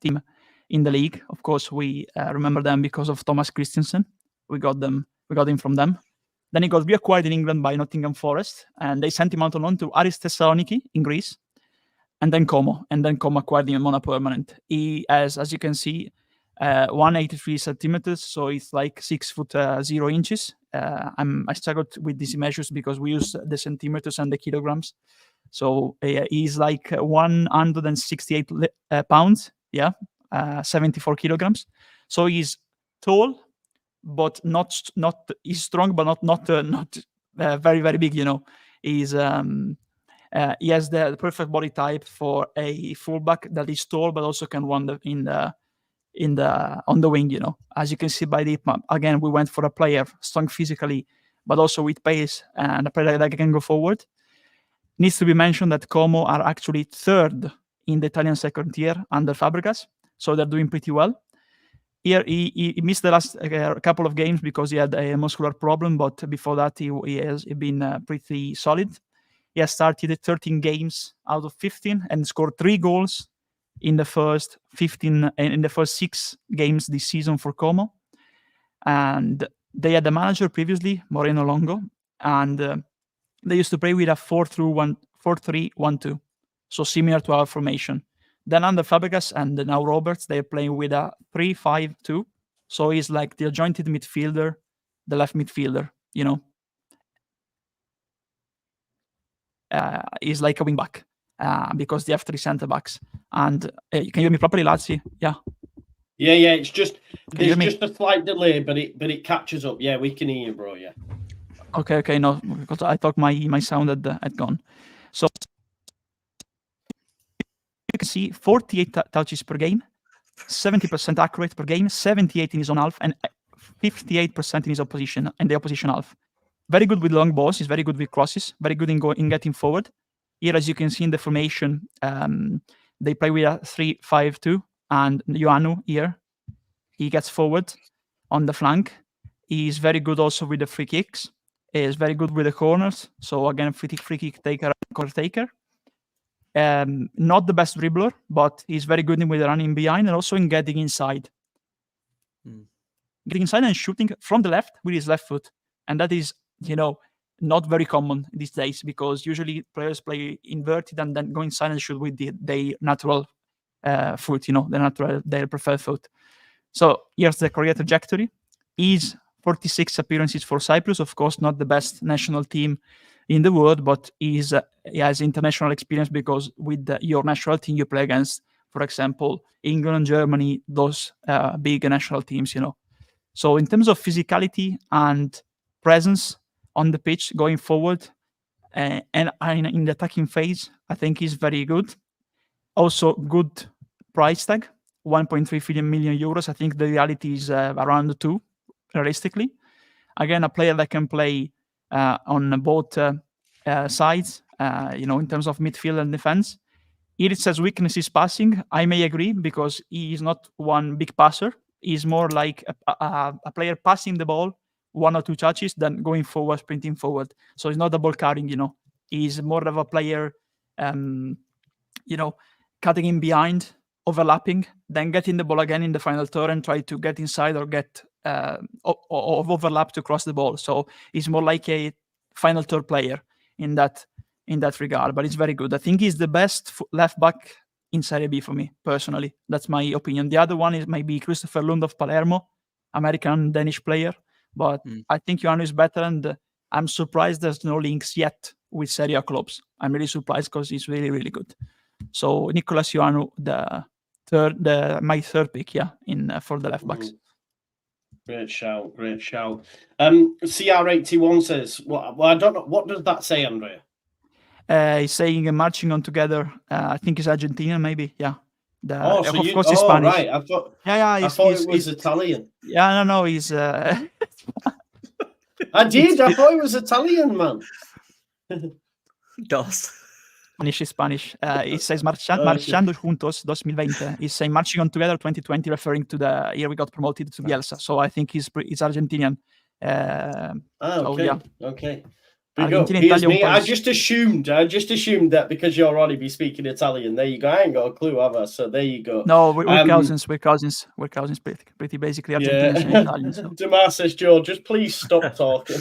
team in the league. Of course, we remember them because of Thomas Christensen. We got him from them. Then he got reacquired in England by Nottingham Forest, and they sent him out on loan to Aris Thessaloniki in Greece, and then Como acquired him on a permanent. He has, as you can see, 183 centimeters, so it's like 6'0". I struggled with these measures because we use the centimeters and the kilograms. So he's like 168 pounds, 74 kilograms. So he's tall, but not he's strong, but not very, very big. He's he has the perfect body type for a fullback that is tall, but also can run on the wing. As you can see by the map, again, we went for a player strong physically, but also with pace, and a player that can go forward. Needs to be mentioned that Como are actually third in the Italian second tier under Fabregas. so they're doing pretty well. Here, he missed the last couple of games because he had a muscular problem, but before that, he has been pretty solid. He has started 13 games out of 15 and scored 3 goals in the first 15 and in the first 6 games this season for Como. And they had a manager previously, Moreno Longo, and they used to play with a 4-3-1-2, so similar to our formation. Then under Fabregas and now Roberts, they're playing with a 3-5-2, so he's like the adjointed midfielder, the left midfielder, you know. He's like a wing back because they have 3 centre backs. And can you hear me properly, Lazzi? Yeah. Yeah. It's just there's just a slight delay, but it catches up. Yeah, we can hear you, bro. Yeah. Okay. No, because I thought my sound had gone. So you can see 48 touches per game, 70% accurate per game, 78 in his own half, and 58% in his opposition and the opposition half. Very good with long balls. He's very good with crosses. Very good in getting forward. Here, as you can see in the formation, they play with a 3-5-2, and Ioannou here, he gets forward on the flank. He's very good also with the free kicks. He's very good with the corners. So again, free kick taker, corner taker. Not the best dribbler, but he's very good with running behind and also in getting inside. Getting inside and shooting from the left with his left foot. And that is, not very common these days because usually players play inverted and then go inside and shoot with their natural foot, their preferred foot. So here's the career trajectory. He's 46 appearances for Cyprus, of course, not the best national team in the world, but he has international experience because with your national team you play against, for example, England, Germany, those big national teams, So in terms of physicality and presence on the pitch going forward and in the attacking phase, I think he's very good. Also good price tag, 1.3 million euros. I think the reality is around 2, realistically. Again, a player that can play on both sides, in terms of midfield and defense. Here it says weakness is passing. I may agree because he is not one big passer. He's more like a player passing the ball 1 or 2 touches, then going forward, sprinting forward. So he's not a ball carrying, He's more of a player, cutting in behind, overlapping, then getting the ball again in the final third and try to get inside or get overlap to cross the ball. So he's more like a final third player in that regard, but it's very good. I think he's the best left back in Serie B for me, personally. That's my opinion. The other one is maybe Christopher Lund of Palermo, American-Danish player. But I think Ioannou is better, and I'm surprised there's no links yet with Serie A clubs. I'm really surprised because he's really, really good. So Nicolas Ioannou, my third pick, for the left backs. Great shout. CR81 says, well, I don't know, what does that say, André? He's saying marching on together. I think it's Argentina, maybe. Yeah. Of course, he's Spanish. Right. I thought it was Italian. Yeah, no, he's. I thought it was Italian, man. Dos. Spanish. It says marchando juntos 2020. He's saying marching on together 2020, referring to the year we got promoted to Bielsa. So I think he's Argentinian. Okay. Here's me. I just assumed that because you already be speaking Italian. There you go. I ain't got a clue, have I? So there you go. No, we're cousins. We're cousins. Pretty basically Argentinian and Italian. So. Demar says, Joe, just please stop talking.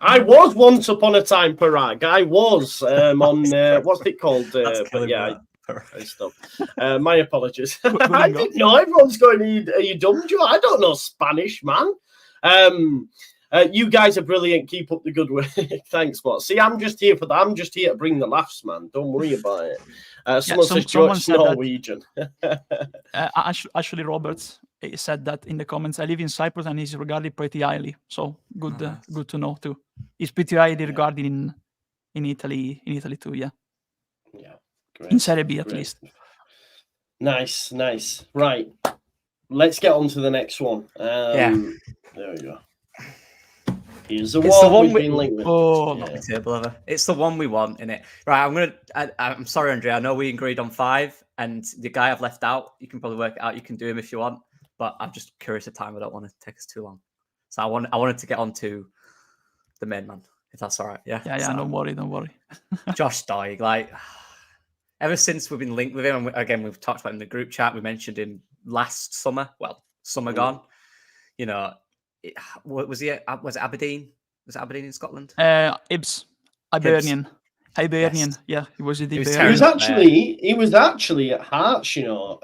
I was once upon a time Parag. I was on what's it called? But yeah, I stopped. My apologies. I didn't know. Everyone's going, are you dumb, Joe? I don't know Spanish, man. You guys are brilliant. Keep up the good work. Thanks, What? See, I'm just here to bring the laughs, man. Don't worry about it. Someone says George Norwegian. Actually, Roberts said that in the comments. I live in Cyprus and he's regarded pretty highly. So good, good to know too. He's pretty highly regarded in Italy too. Yeah. Yeah. Great. In Serie B at least. Nice. Right. Let's get on to the next one. There we go. It's the one we've been linked with. It's the one we want, innit? Right, I'm sorry, André. I know we agreed on 5. And the guy I've left out, you can probably work it out. You can do him if you want, but I'm just curious of time. I don't want to take us too long. So I wanted to get on to the main man, if that's all right. Yeah. Yeah. So, Don't worry. Josh Doig, like ever since we've been linked with him, and again, we've talked about him in the group chat. We mentioned him last summer. Well, summer gone. You know, was it Aberdeen? Was it Aberdeen in Scotland? Ibs. Hibernian. Yes. Yeah, he was at He was Hibernian. He was actually at Hearts, you know.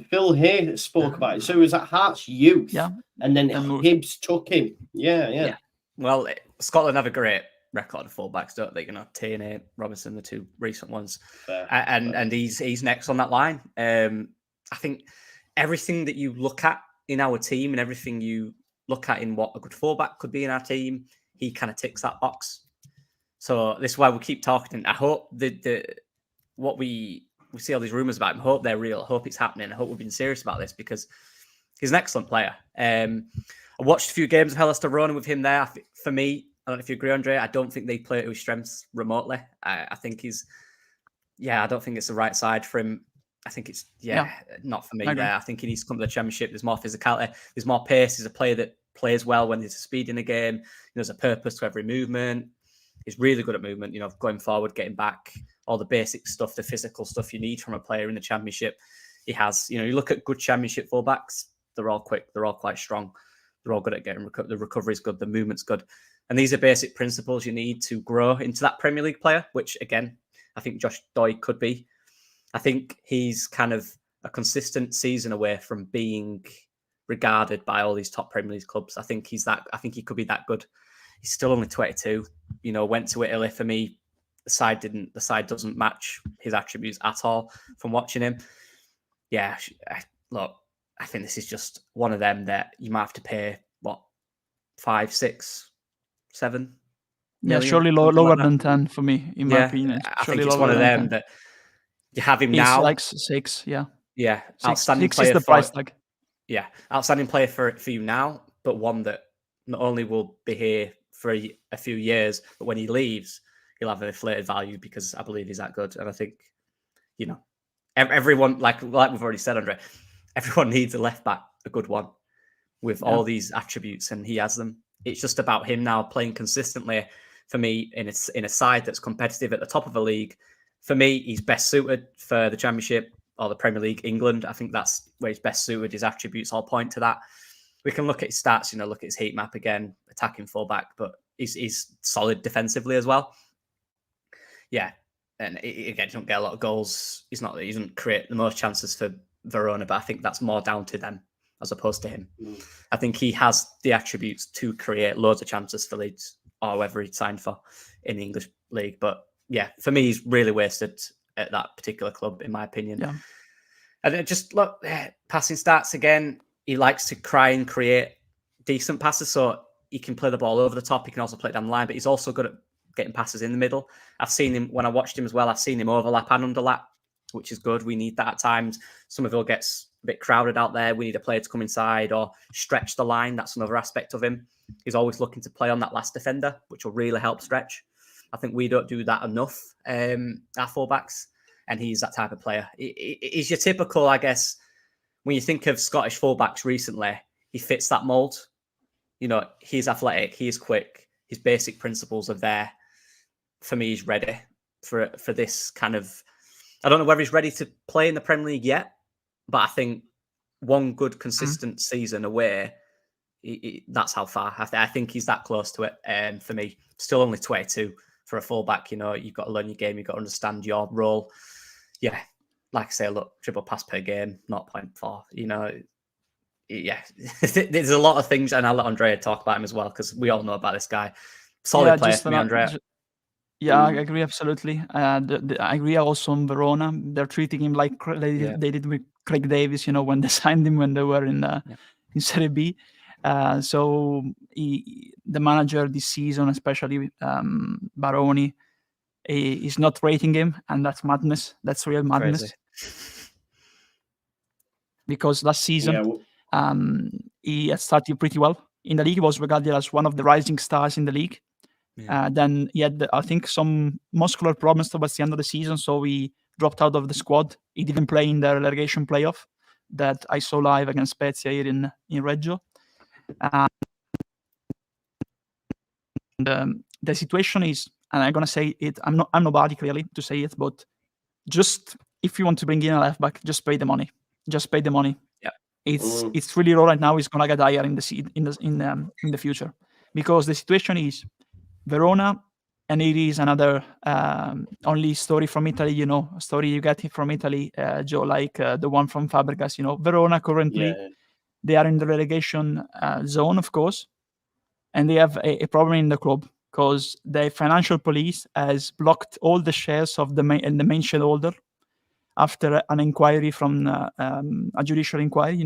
Phil here spoke about it. So he was at Hearts Youth. Yeah. And then Hibs took him. Yeah. Well, Scotland have a great record of fullbacks, don't they? You know, Tierney, Robinson, the two recent ones. And he's next on that line. I think everything that you look at in our team and everything you look at in what a good fullback could be in our team, he kind of ticks that box. So this is why we keep talking. And I hope what we see all these rumors about him, I hope they're real. I hope it's happening. I hope we've been serious about this because he's an excellent player. I watched a few games of Hellas Verona with him there. For me, I don't know if you agree, André, I don't think they play to his strengths remotely. I think I don't think it's the right side for him. I think it's, not for me there. I think he needs to come to the Championship. There's more physicality. There's more pace. He's a player that plays well when there's a speed in the game. There's a purpose to every movement. He's really good at movement, you know, going forward, getting back, all the basic stuff, the physical stuff you need from a player in the Championship. He has, you know, you look at good Championship fullbacks, they're all quick, they're all quite strong. They're all good at getting the recovery is good, the movement's good. And these are basic principles you need to grow into that Premier League player, which again, I think Josh Doig could be. I think he's kind of a consistent season away from being regarded by all these top Premier League clubs. I think he could be that good. He's still only 22. You know, went to Italy. For me, the side doesn't match his attributes at all from watching him. Yeah, look, I think this is just one of them that you might have to pay, 5, 6, 7 Yeah, million, surely lower than 10 for me, in my opinion. I think it's one of them that you have him now. He's like 6, yeah. Yeah, outstanding player. 6 is the price tag. Yeah, outstanding player for you now, but one that not only will be here for a few years, but when he leaves, he'll have an inflated value because I believe he's that good. And I think, you know, everyone, like we've already said, André, everyone needs a left back, a good one, with all these attributes, and he has them. It's just about him now playing consistently for me in a side that's competitive at the top of the league. For me, he's best suited for the Championship or the Premier League, England. I think that's where he's best suited. His attributes all point to that. We can look at his stats, you know, look at his heat map again, attacking fullback, but he's solid defensively as well. Yeah. And again, he don't get a lot of goals. He doesn't create the most chances for Verona, but I think that's more down to them as opposed to him. I think he has the attributes to create loads of chances for Leeds or whoever he signed for in the English league. But yeah, for me, he's really wasted at that particular club, in my opinion. Yeah. And just look, passing stats again, he likes to try and create decent passes, so he can play the ball over the top. He can also play it down the line, but he's also good at getting passes in the middle. I've seen him, when I watched him as well, I've seen him overlap and underlap, which is good. We need that at times. Somerville gets a bit crowded out there. We need a player to come inside or stretch the line. That's another aspect of him. He's always looking to play on that last defender, which will really help stretch. I think we don't do that enough, our fullbacks, and he's that type of player. He's your typical, I guess, when you think of Scottish fullbacks recently, he fits that mould. You know, he's athletic, he's quick, his basic principles are there. For me, he's ready for this kind of... I don't know whether he's ready to play in the Premier League yet, but I think one good, consistent season away, that's how far. I think he's that close to it. For me, still only 22 for a fullback. You know, you've got to learn your game, you've got to understand your role. Yeah, like I say, look, dribble pass per game, 0.4. You know, yeah, there's a lot of things, and I'll let Andrea talk about him as well because we all know about this guy. Solid player for me, Andrea. Yeah, I agree absolutely. I agree also on Verona. They're treating him like they did with Craig Davis, you know, when they signed him when they were in Serie B. So the manager this season, especially Baroni, is not rating him, and that's madness. That's real madness. Crazy. Because last season he had started pretty well in the league. He was regarded as one of the rising stars in the league. Yeah. Then he had, I think, some muscular problems towards the end of the season, so he dropped out of the squad. He didn't play in the relegation playoff that I saw live against Spezia here in Reggio. The situation is, and I'm gonna say it, I'm nobody clearly to say it, but just if you want to bring in a left back, just pay the money. Just pay the money. Yeah, it's really low right now. It's gonna get higher in the future, because the situation is Verona, and it is another only story from Italy. A story you get from Italy, Joe, like the one from Fabregas. Verona currently they are in the relegation zone, of course, and they have a problem in the club because the financial police has blocked all the shares of the main shareholder after an inquiry from a judicial inquiry,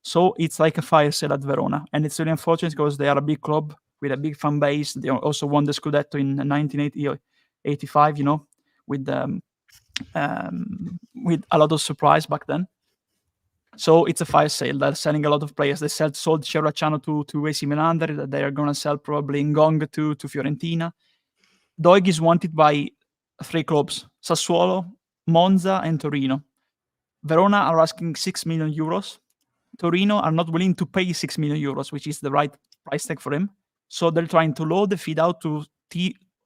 So it's like a fire sale at Verona, and it's really unfortunate because they are a big club with a big fan base. They also won the Scudetto in 1985, with a lot of surprise back then. So it's a fire sale. They're selling a lot of players. They sold Cerracciano to AC Milan. They are going to sell probably Ngong to Fiorentina. Doig is wanted by 3 clubs: Sassuolo, Monza, and Torino. Verona are asking 6 million euros. Torino are not willing to pay 6 million euros, which is the right price tag for him. So they're trying to lower the fee out to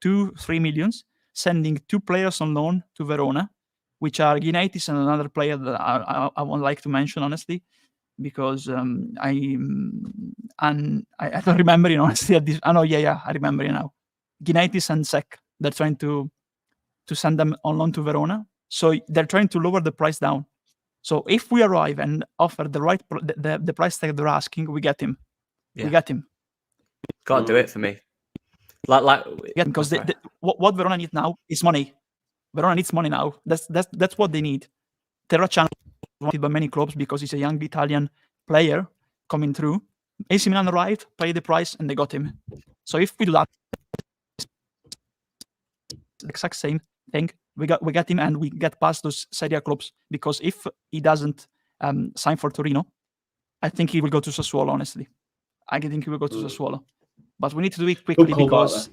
2-3 millions, sending 2 players on loan to Verona, which are Giles and another player that I won't like to mention, honestly, because I don't remember, honestly. I remember now. Giles and Sek, they're trying to send them on loan to Verona. So they're trying to lower the price down. So if we arrive and offer the right the price tag they're asking, we get him. Yeah. We get him. Can't do it for me. Like because what Verona need now is money. Verona needs money now. That's what they need. Terracciano is wanted by many clubs because he's a young Italian player coming through. AC Milan arrived, paid the price, and they got him. So if we do that, the exact same thing. We get him, and we get past those Serie A clubs, because if he doesn't sign for Torino, I think he will go to Sassuolo. Honestly, I think he will go to Sassuolo. But we need to do it quickly because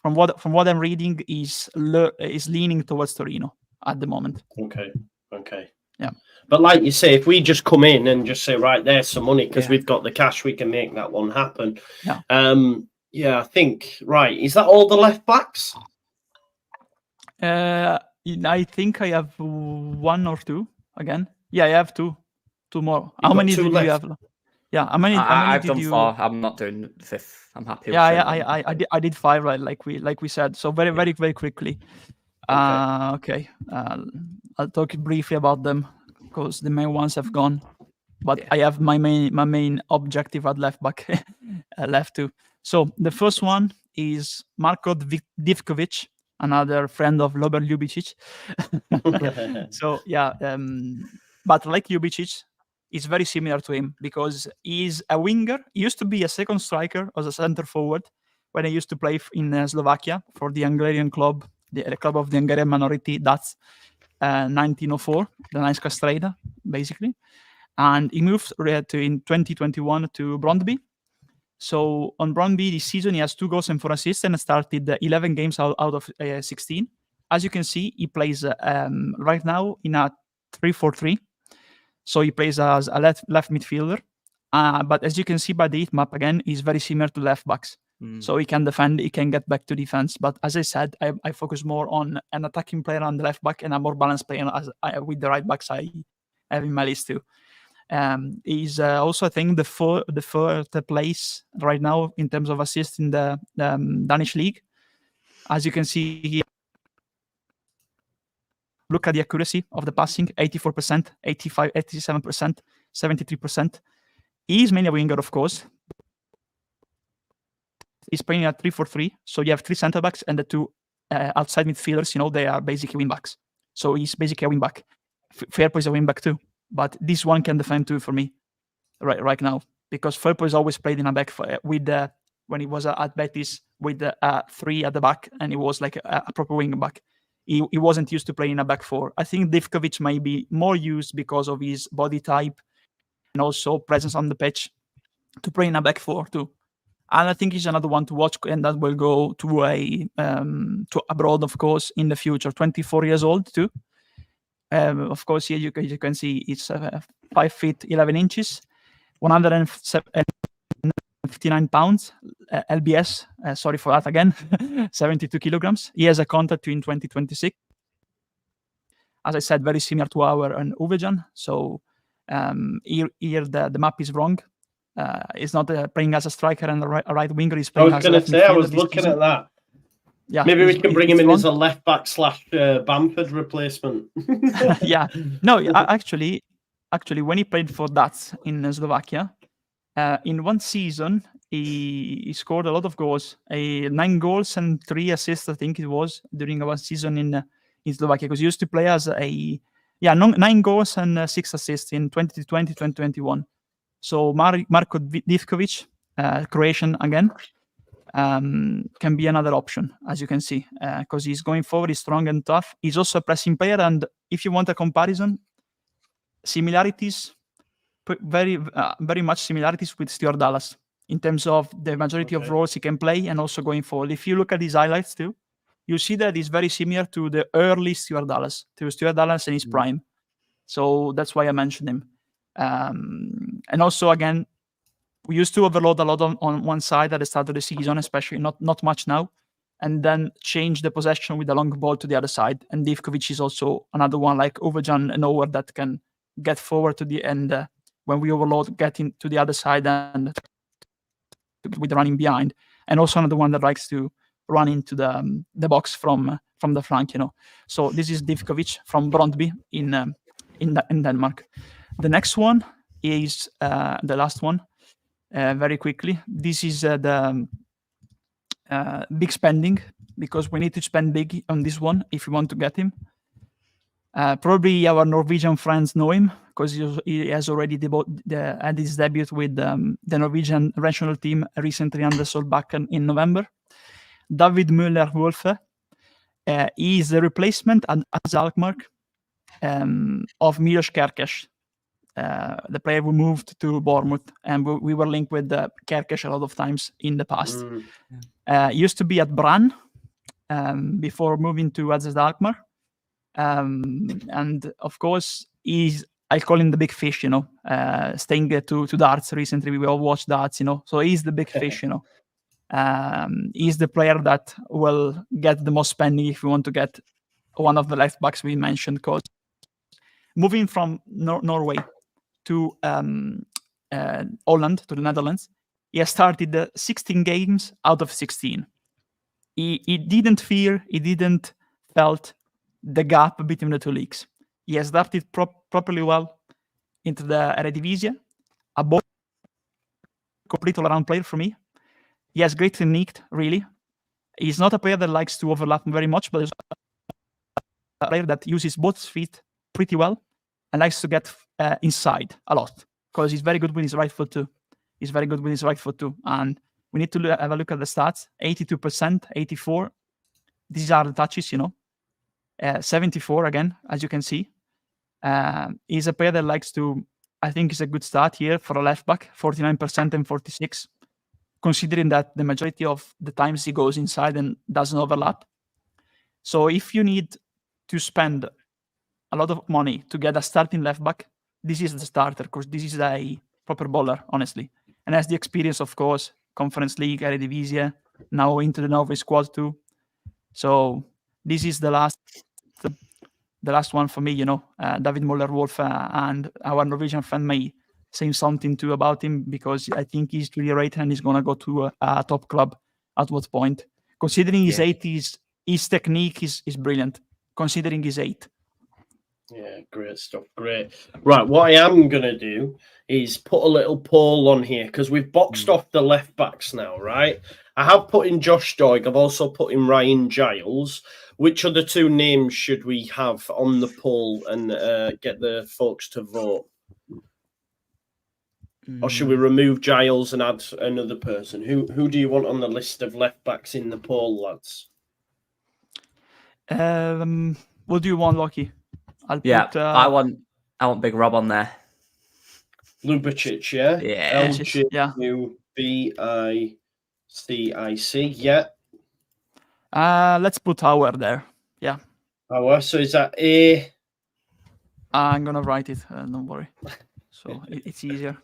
from what I'm reading, is leaning towards Torino at the moment. Okay. Yeah. But like you say, if we just come in and just say, right, there's some money because we've got the cash, we can make that one happen. Yeah. I think, right. Is that all the left backs? I think I have 1 or 2 again. Yeah, I have 2 more. How many did you have? Yeah, how many I've did done you... 4. I'm not doing the 5th. I'm happy. I did 5, right? Like we said. So very very quickly. Okay. I'll talk briefly about them because the main ones have gone. But I have my main objective at left back left too. So the first one is Marko Divkovic, another friend of Ljubičic. So but like Ljubičic, is very similar to him because he's a winger. He used to be a second striker as a center forward when he used to play in Slovakia for the Hungarian club, the club of the Hungarian minority. That's 1904, the Nice Castreda, basically. And he moved in 2021 to Brøndby. So on Brøndby this season, he has 2 goals and 4 assists and started 11 games out of 16. As you can see, he plays right now in a 3-4-3. So he plays as a left midfielder. But as you can see by the heat map, again, he's very similar to left backs. So he can defend, he can get back to defense. But as I said, I focus more on an attacking player on the left back and a more balanced player with the right backs I have in my list too. He's also, I think, the fourth place right now in terms of assists in the Danish league. As you can see here, look at the accuracy of the passing: 84%, 85%, 87%, 73%. He's mainly a winger, of course. He's playing at 3-4-3, so you have 3 center backs and the 2 outside midfielders. They are basically wing backs. So he's basically a wing back. Firpo is a wing back too, but this one can defend too for me right now, because Firpo has always played in a back when he was at Betis with 3 at the back, and he was like a proper wing back. He wasn't used to playing in a back 4. I think Divkovic may be more used because of his body type and also presence on the pitch to play in a back 4 too. And I think he's another one to watch, and that will go to abroad, of course, in the future. 24 years old too. Of course, here you can see it's 5 feet 11 inches, 159 pounds, LBS. Sorry for that again, 72 kilograms. He has a contract in 2026. As I said, very similar to Auer and Ouwejan. So here the map is wrong. He's not playing as a striker and a right winger. He's playing as a left midfielder. I was looking at that. Yeah, maybe we can bring him in as a left back / Bamford replacement. Yeah, no, actually, when he played for that in Slovakia, in one season he scored a lot of goals, 9 goals and 3 assists, I think it was, during one season in Slovakia, because he used to play as 9 goals and 6 assists in 2020, 2021. So Marko Divkovic, Croatian again, can be another option, as you can see, because he's going forward, he's strong and tough. He's also a pressing player, and if you want a comparison, similarities, very much similarities with Stuart Dallas in terms of the majority of roles he can play, and also going forward. If you look at his highlights too, you see that he's very similar to the early Stuart Dallas in his prime. So that's why I mentioned him. And also, again, we used to overload a lot on one side at the start of the season, especially not much now, and then change the possession with the long ball to the other side. And Divkovic is also another one like Ouwejan and Auer that can get forward to the end when we overload, getting to the other side and with running behind. And also another one that likes to run into the box from the flank, So this is Divkovic from Brøndby in Denmark. The next one is the last one. Very quickly, this is the big spending, because we need to spend big on this one if we want to get him. Probably our Norwegian friends know him, because he has already had his debut with the Norwegian national team recently under Solbakken in November. David Møller Wolfe. He is the replacement at Alkmaar of Milos Kerkez, the player who moved to Bournemouth, and we were linked with Kerkez a lot of times in the past. Used to be at Brann before moving to AZ Alkmaar. And of course, I call him the big fish, staying to darts recently. We all watch darts, so he's the big fish, He's the player that will get the most spending if we want to get one of the left backs we mentioned, because moving from Norway to Holland, to the Netherlands, he has started 16 games out of 16. He didn't felt the gap between the two leagues. He has adapted properly well into the Eredivisie. A complete all-around player for me. He has great technique, really. He's not a player that likes to overlap very much, but he's a player that uses both feet pretty well and likes to get inside a lot, because he's very good with his right foot too. And we need to have a look at the stats. 82%, 84. These are the touches, 74 again, as you can see. He's a player that likes to, I think is a good start here for a left back, 49% and 46, considering that the majority of the times he goes inside and doesn't overlap. So if you need to spend a lot of money to get a starting left back, this is the starter, because this is a proper bowler, honestly. And has the experience, of course, Conference League, Eredivisie, now into the Norway squad too. So this is the last one for me, David Møller Wolfe, and our Norwegian fan may say something too about him, because I think he's really rated and he's going to go to a top club at what point. Considering his age, his technique is brilliant, considering his age. Yeah, great stuff. Great. Right, what I am going to do is put a little poll on here, because we've boxed off the left backs now, right? I have put in Josh Doig. I've also put in Ryan Giles. Which other two names should we have on the poll and get the folks to vote? Or should we remove Giles and add another person? Who do you want on the list of left backs in the poll, lads? What do you want, Lockie? I want Big Rob on there. Ljubičic, yeah? Yeah. Ljubičic. CIC, yeah. Let's put Auer there. Yeah. Auer, so is that A? I'm gonna write it. Don't worry. So it's easier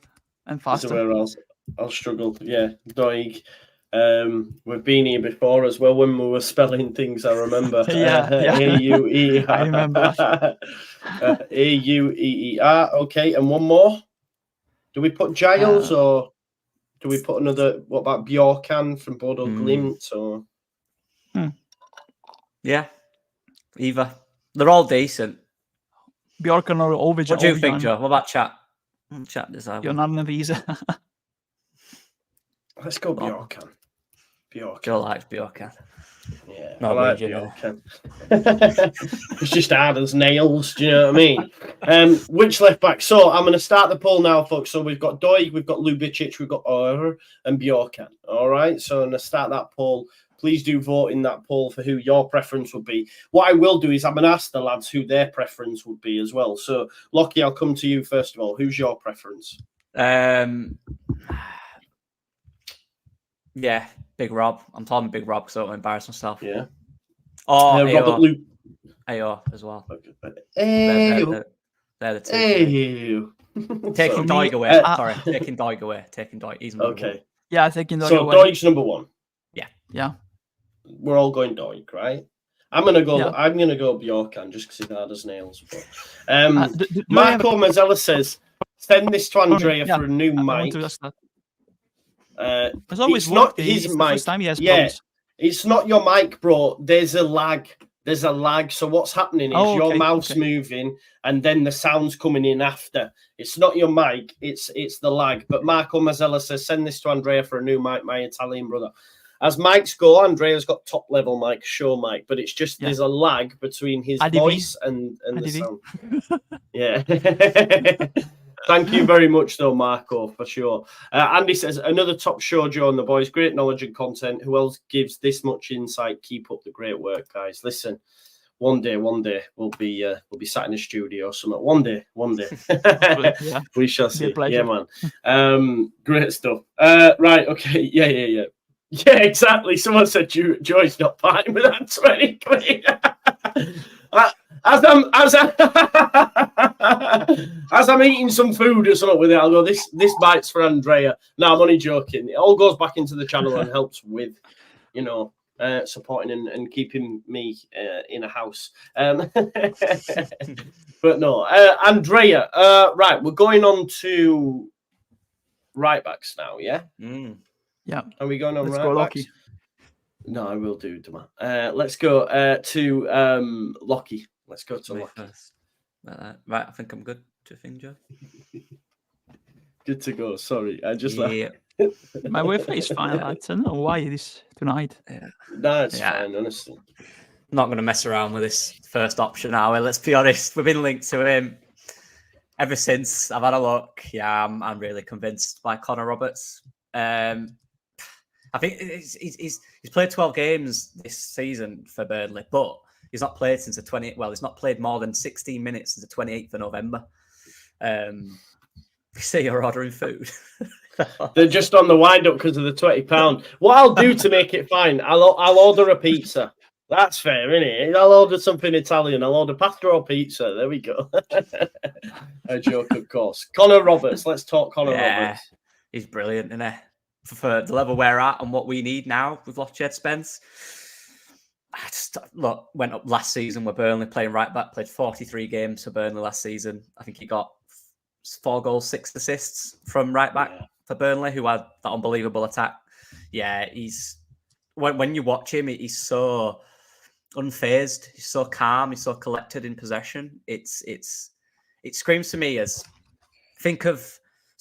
and faster. Somewhere else. I'll struggle. Yeah, Doig. We've been here before as well when we were spelling things. I remember. Yeah. A-U-E-E-R. I remember that. A-U-E-E-R. Okay, and one more. Do we put Giles or do we put another? What about Bjørkan from Bodo Glimt? Or Yeah, either. They're all decent. Bjørkan or Ouwejan. What do you think, Joe? What about chat? Chat design. You're not an visa. let's go Bjørkan. Joe likes Bjørkan. Yeah, Not I like really, you know. Bjørkan. It's just hard as nails. Do you know what I mean? Which left back? So I'm going to start the poll now, folks. So we've got Doig, we've got Ljubičic, we've got Auer and Bjørkan. All right. So I'm going to start that poll. Please do vote in that poll for who your preference would be. What I will do is I'm going to ask the lads who their preference would be as well. So, Lockie, I'll come to you first of all. Who's your preference? Yeah, Big Rob. I'm talking Big Rob because I don't want to embarrass myself. Yeah. Oh, Robert Luke. AO as well. Ayo. They're the two. Ayo. Taking Doig away. Sorry, taking Doig away. Taking Doig. He's number okay. one. Yeah, taking Doig so away. Doig's number one. Yeah. We're all going Doig, right? I'm gonna go. Yeah. I'm gonna go Bjørkan just because he's hard as nails. But, Marco Mazzella says, "Send this to Andrea for a new mic." It's always not his mic. First time he has yeah, problems. it's not your mic, bro. There's a lag. So what's happening is your mouth's moving, and then the sound's coming in after. It's not your mic. It's the lag. But Marco Mazzella says, "Send this to Andrea for a new mic, my Italian brother." As mics go, Andrea's got top level mic, show mic, but it's just there's a lag between his voice and the sound. Yeah. Thank you very much, though, Marco, for sure. Andy says, another top show, Joe and the boys. Great knowledge and content. Who else gives this much insight? Keep up the great work, guys. Listen, one day, we'll be sat in a studio or something. One day. Yeah. We shall see. Yeah, man. Great stuff. Right, okay. Yeah. Yeah, exactly. Someone said Joy's not fine with that 20 quid. As I'm eating some food or something with it, I'll go, this bite's for Andrea. No, I'm only joking. It all goes back into the channel and helps with, supporting and keeping me in a house. But no, Andrea, right, we're going on to right backs now, yeah? Yeah. Are we going on Let's right go, backs? Lockie. No, I will do, Dama. Let's go to Lockie. Let's go to Lockie. Right, I think I'm good. Do you think, Joe? Good to go. Sorry, I just Yeah. My Wi-Fi is fine. I don't know why it is tonight. Yeah. No, it's fine, honestly. I'm not going to mess around with this first option, are we? Let's be honest. We've been linked to him ever since I've had a look. Yeah, I'm really convinced by Conor Roberts. I think he's played 12 games this season for Burnley, but he's not played since the 20th. Well, he's not played more than 16 minutes since the 28th of November. You say you're ordering food. They're just on the wind up because of the £20. What I'll do to make it fine, I'll order a pizza. That's fair, isn't it? I'll order something Italian. I'll order pasta or pizza. There we go. A joke, of course. Conor Roberts. Let's talk Conor Roberts. He's brilliant, isn't he? For the level we're at and what we need now, we've lost Jed Spence. Went up last season with Burnley playing right back, played 43 games for Burnley last season. I think he got 4 goals, 6 assists from right back for Burnley, who had that unbelievable attack. Yeah, when you watch him, he's so unfazed, he's so calm, he's so collected in possession. It screams to me as so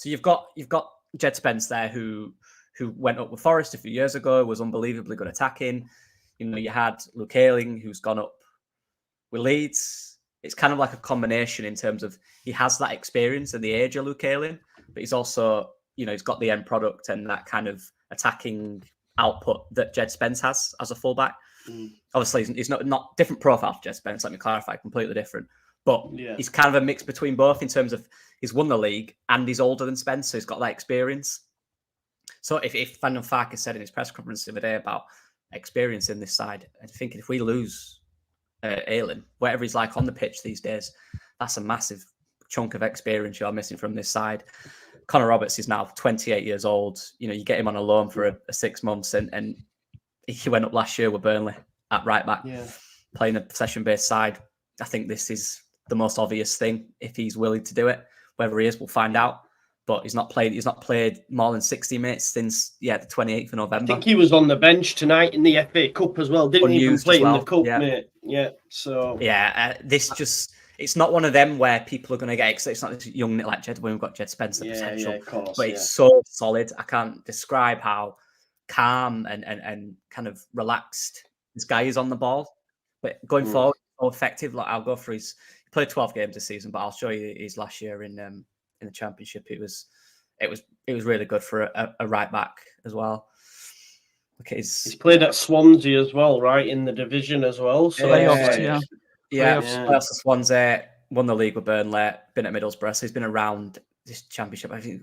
you've got Jed Spence there who went up with Forest a few years ago, was unbelievably good attacking. You had Luke Ayling, who's gone up with Leeds. It's kind of like a combination in terms of he has that experience and the age of Luke Ayling, but he's also, he's got the end product and that kind of attacking output that Jed Spence has as a fullback. Obviously, he's not different profile to Jed Spence. Let me clarify, completely different. But he's kind of a mix between both in terms of he's won the league and he's older than Spence, so he's got that experience. So if Daniel Farke said in his press conference the other day about experience in this side, I think if we lose Ayling, whatever he's like on the pitch these days, that's a massive chunk of experience you're missing from this side. Conor Roberts is now 28 years old. You know, you get him on a loan for a 6 months, and he went up last year with Burnley at right back, playing a possession-based side. I think this is the most obvious thing. If he's willing to do it, whether he is, we'll find out. But he's not played more than 60 minutes since the 28th of November. I think he was on the bench tonight in the FA Cup as well. Didn't even play in the Cup, mate. Yeah. So this just, it's not one of them where people are going to get excited. It's not this young like Jed when we've got Jed Spencer potential. Of course, but it's so solid. I can't describe how calm and kind of relaxed this guy is on the ball. But going forward, so effective. Like I'll go for he played 12 games this season, but I'll show you his last year in the Championship. It was really good for a right back as well. Okay, he's played at Swansea as well, right, in the division as well. So playoffs Swansea, won the league with Burnley, been at Middlesbrough, so he's been around this Championship. I think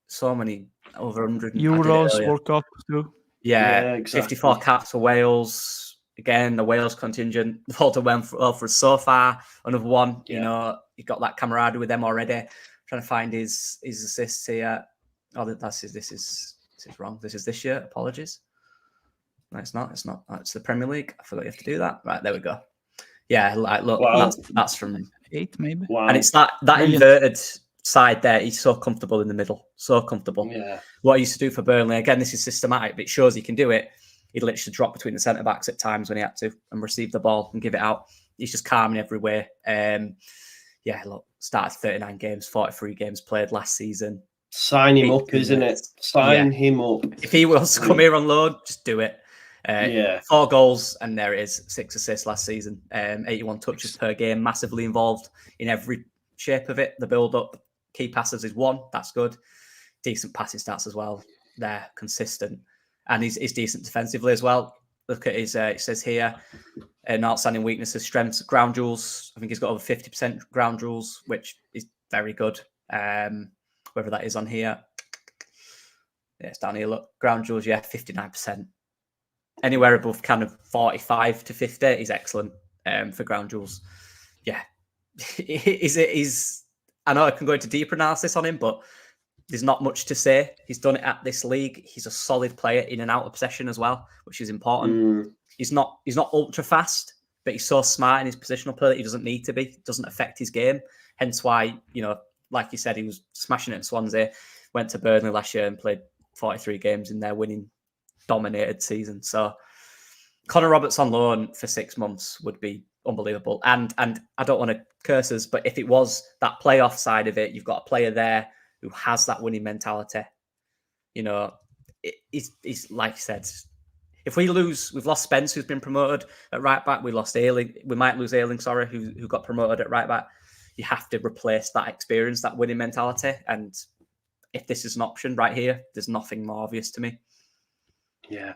so many, over 100 Euros, World Cup too. Exactly. 54 caps for Wales. Again, the Wales contingent, they've all done well for us so far. Another one, you know, you got that camaraderie with them already. Trying to find his assists here. Oh, this is wrong. This is this year. Apologies. No, it's not. It's not. It's the Premier League. I forgot you have to do that. Right, there we go. Yeah, like look, that's from 8 maybe. Wow. And it's that inverted side there. He's so comfortable in the middle. So comfortable. Yeah. What he used to do for Burnley, again, this is systematic, but it shows he can do it. He'd literally drop between the centre backs at times when he had to and receive the ball and give it out. He's just calm in every way. Look, started 39 games, 43 games played last season. Sign him up, isn't it? Sign him up. If he wants to come here on loan, just do it. 4 goals, and there it is, 6 assists last season. 81 touches per game, massively involved in every shape of it. The build-up, key passes is 1, that's good. Decent passing stats as well. They're consistent. And he's decent defensively as well. Look at his, it says here, an outstanding weaknesses, strengths, ground duels. I think he's got over 50% ground duels, which is very good. Whether that is on here. Yeah, it's down here. Look, ground duels, 59%. Anywhere above kind of 45 to 50 is excellent for ground duels. Yeah. I know I can go into deeper analysis on him, but there's not much to say. He's done it at this league. He's a solid player in and out of possession as well, which is important. He's not ultra fast, but he's so smart in his positional play that he doesn't need to be. It doesn't affect his game. Hence why, you know, like you said, he was smashing it at Swansea, went to Burnley last year and played 43 games in their winning, dominated season. So Conor Roberts on loan for 6 months would be unbelievable. And I don't want to curse us, but if it was that playoff side of it, you've got a player there who has that winning mentality. You know, it's like you said, if we lose, we've lost Spence, who's been promoted at right back. We lost Ayling. We might lose Ayling, who got promoted at right back. You have to replace that experience, that winning mentality. And if this is an option right here, there's nothing more obvious to me. Yeah.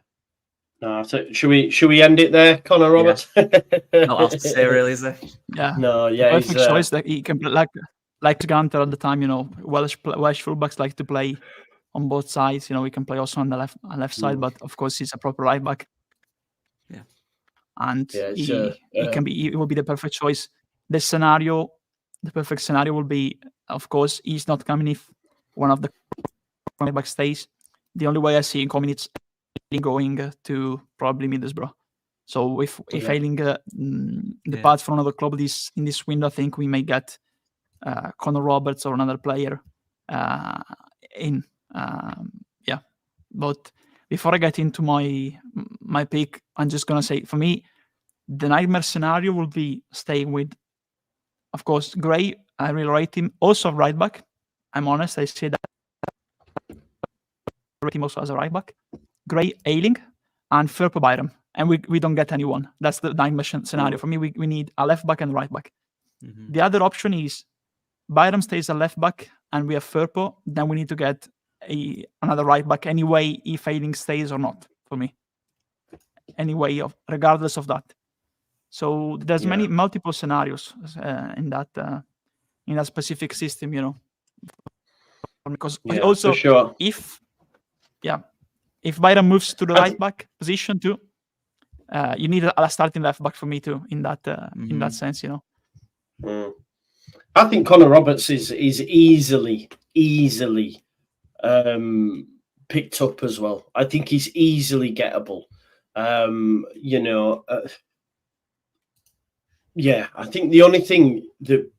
No, so should we end it there, Conor Roberts? Not else to say, really, is there? Yeah. No, yeah. Perfect choice that he can play like Gunter at the time. You know, Welsh fullbacks like to play on both sides. You know, he can play also on the left side, but of course he's a proper right back. Yeah. And he will be the perfect choice. The perfect scenario will be, of course, he's not coming if one of the right back stays. The only way I see him coming is going to probably Middlesbrough. So if Ayling departs from another club in this window, I think we may get Conor Roberts or another player in. But before I get into my pick, I'm just gonna say, for me, the nightmare scenario will be staying with, of course, Gray. I really rate him. Also right back. I'm honest, I say that. I rate him also as a right back. Gray, Ayling, and Firpo Byram. And we don't get anyone. That's the nightmare scenario. For me, we need a left back and right back. Mm-hmm. The other option is Byram stays a left back and we have Firpo. Then we need to get another right back anyway, if Ayling stays or not, for me. Anyway, regardless of that. So there's multiple scenarios in that specific system, you know. Because also, for sure. if if Byram moves to the right back position too, you need a starting left back for me too. In that sense, you know. I think Conor Roberts is easily picked up as well. I think he's easily gettable. You know, I think the only thing that,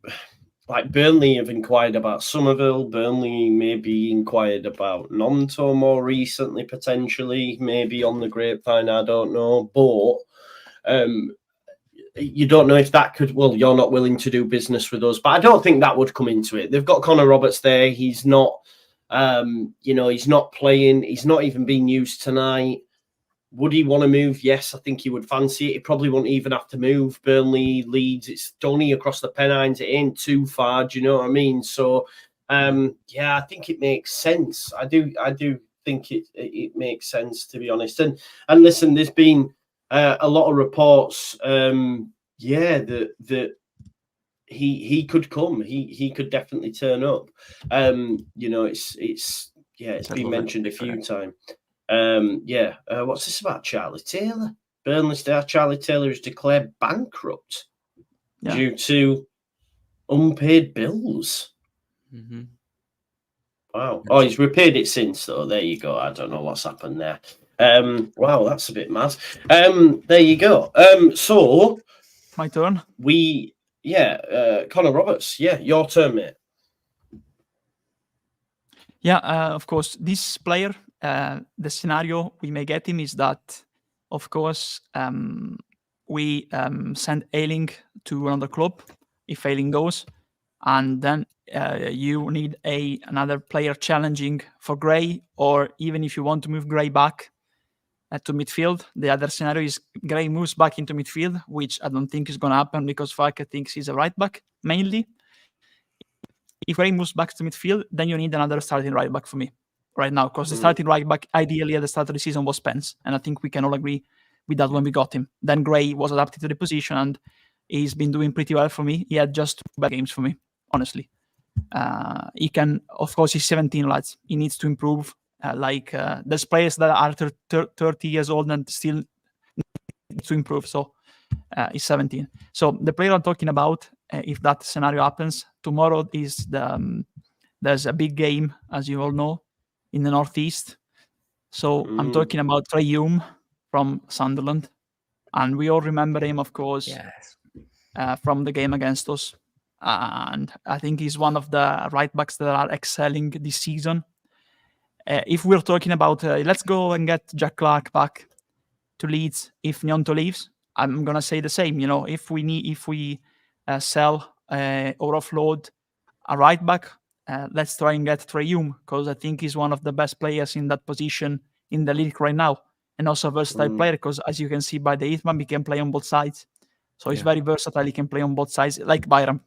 like, Burnley have inquired about Somerville, Burnley maybe inquired about Nonto more recently, potentially, maybe on the grapevine, I don't know. But you don't know if that could, well, you're not willing to do business with us, but I don't think that would come into it. They've got Conor Roberts there. He's not, you know, he's not playing. He's not even being used tonight. Would he want to move? Yes, I think he would fancy it. He probably won't even have to move. Burnley, Leeds, it's only across the Pennines. It ain't too far. Do you know what I mean? So, I think it makes sense. I do think it makes sense, to be honest. And listen, there's been a lot of reports. That he could come. He could definitely turn up. You know, it's been mentioned a few times. What's this about Charlie Taylor? Burnley star Charlie Taylor is declared bankrupt due to unpaid bills. Wow. Oh, he's repaid it since, though. There you go. I don't know what's happened there. Wow, that's a bit mad. There you go. So my turn. Conor Roberts. Yeah, your turn, mate. Yeah, of course, this player, the scenario we may get him is that, of course, we send Ayling to another club if Ayling goes, and then you need another player challenging for Gray, or even if you want to move Gray back to midfield. The other scenario is Gray moves back into midfield, which I don't think is going to happen because Farke thinks he's a right back mainly. If Gray moves back to midfield, then you need another starting right back for me right now, because the starting right back ideally at the start of the season was Spence, and I think we can all agree with that when we got him. Then Gray was adapted to the position and he's been doing pretty well for me. He had just 2 bad games for me, honestly. He can, of course, he's 17, lads. He needs to improve. There's players that are 30 years old and still need to improve. So he's 17. So the player I'm talking about, if that scenario happens, tomorrow is there's a big game, as you all know, in the Northeast. So I'm talking about Trai Hume from Sunderland. And we all remember him, of course, from the game against us. And I think he's one of the right backs that are excelling this season. If we're talking about, let's go and get Jack Clark back to Leeds if Gnonto leaves, I'm going to say the same. You know, if we sell or offload a right back, let's try and get Trai Hume, because I think he's one of the best players in that position in the league right now, and also a versatile player, because as you can see by the Ithman, he can play on both sides. So he's very versatile. He can play on both sides, like Byram.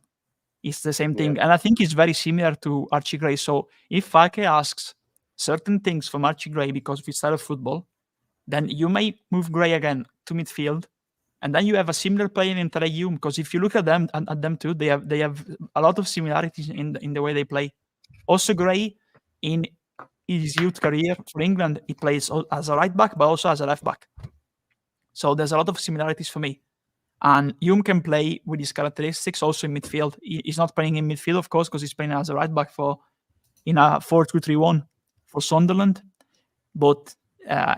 It's the same thing. And I think it's very similar to Archie Gray. So if Farke asks certain things from Archie Gray because of his style of football, then you may move Gray again to midfield. And then you have a similar player in Trai Hume, because if you look at them too, they have a lot of similarities in the way they play. Also, Gray, in his youth career for England, he plays as a right back, but also as a left back. So there's a lot of similarities for me. And Hume can play with his characteristics also in midfield. He's not playing in midfield, of course, because he's playing as a right back in a 4-2-3-1 for Sunderland. But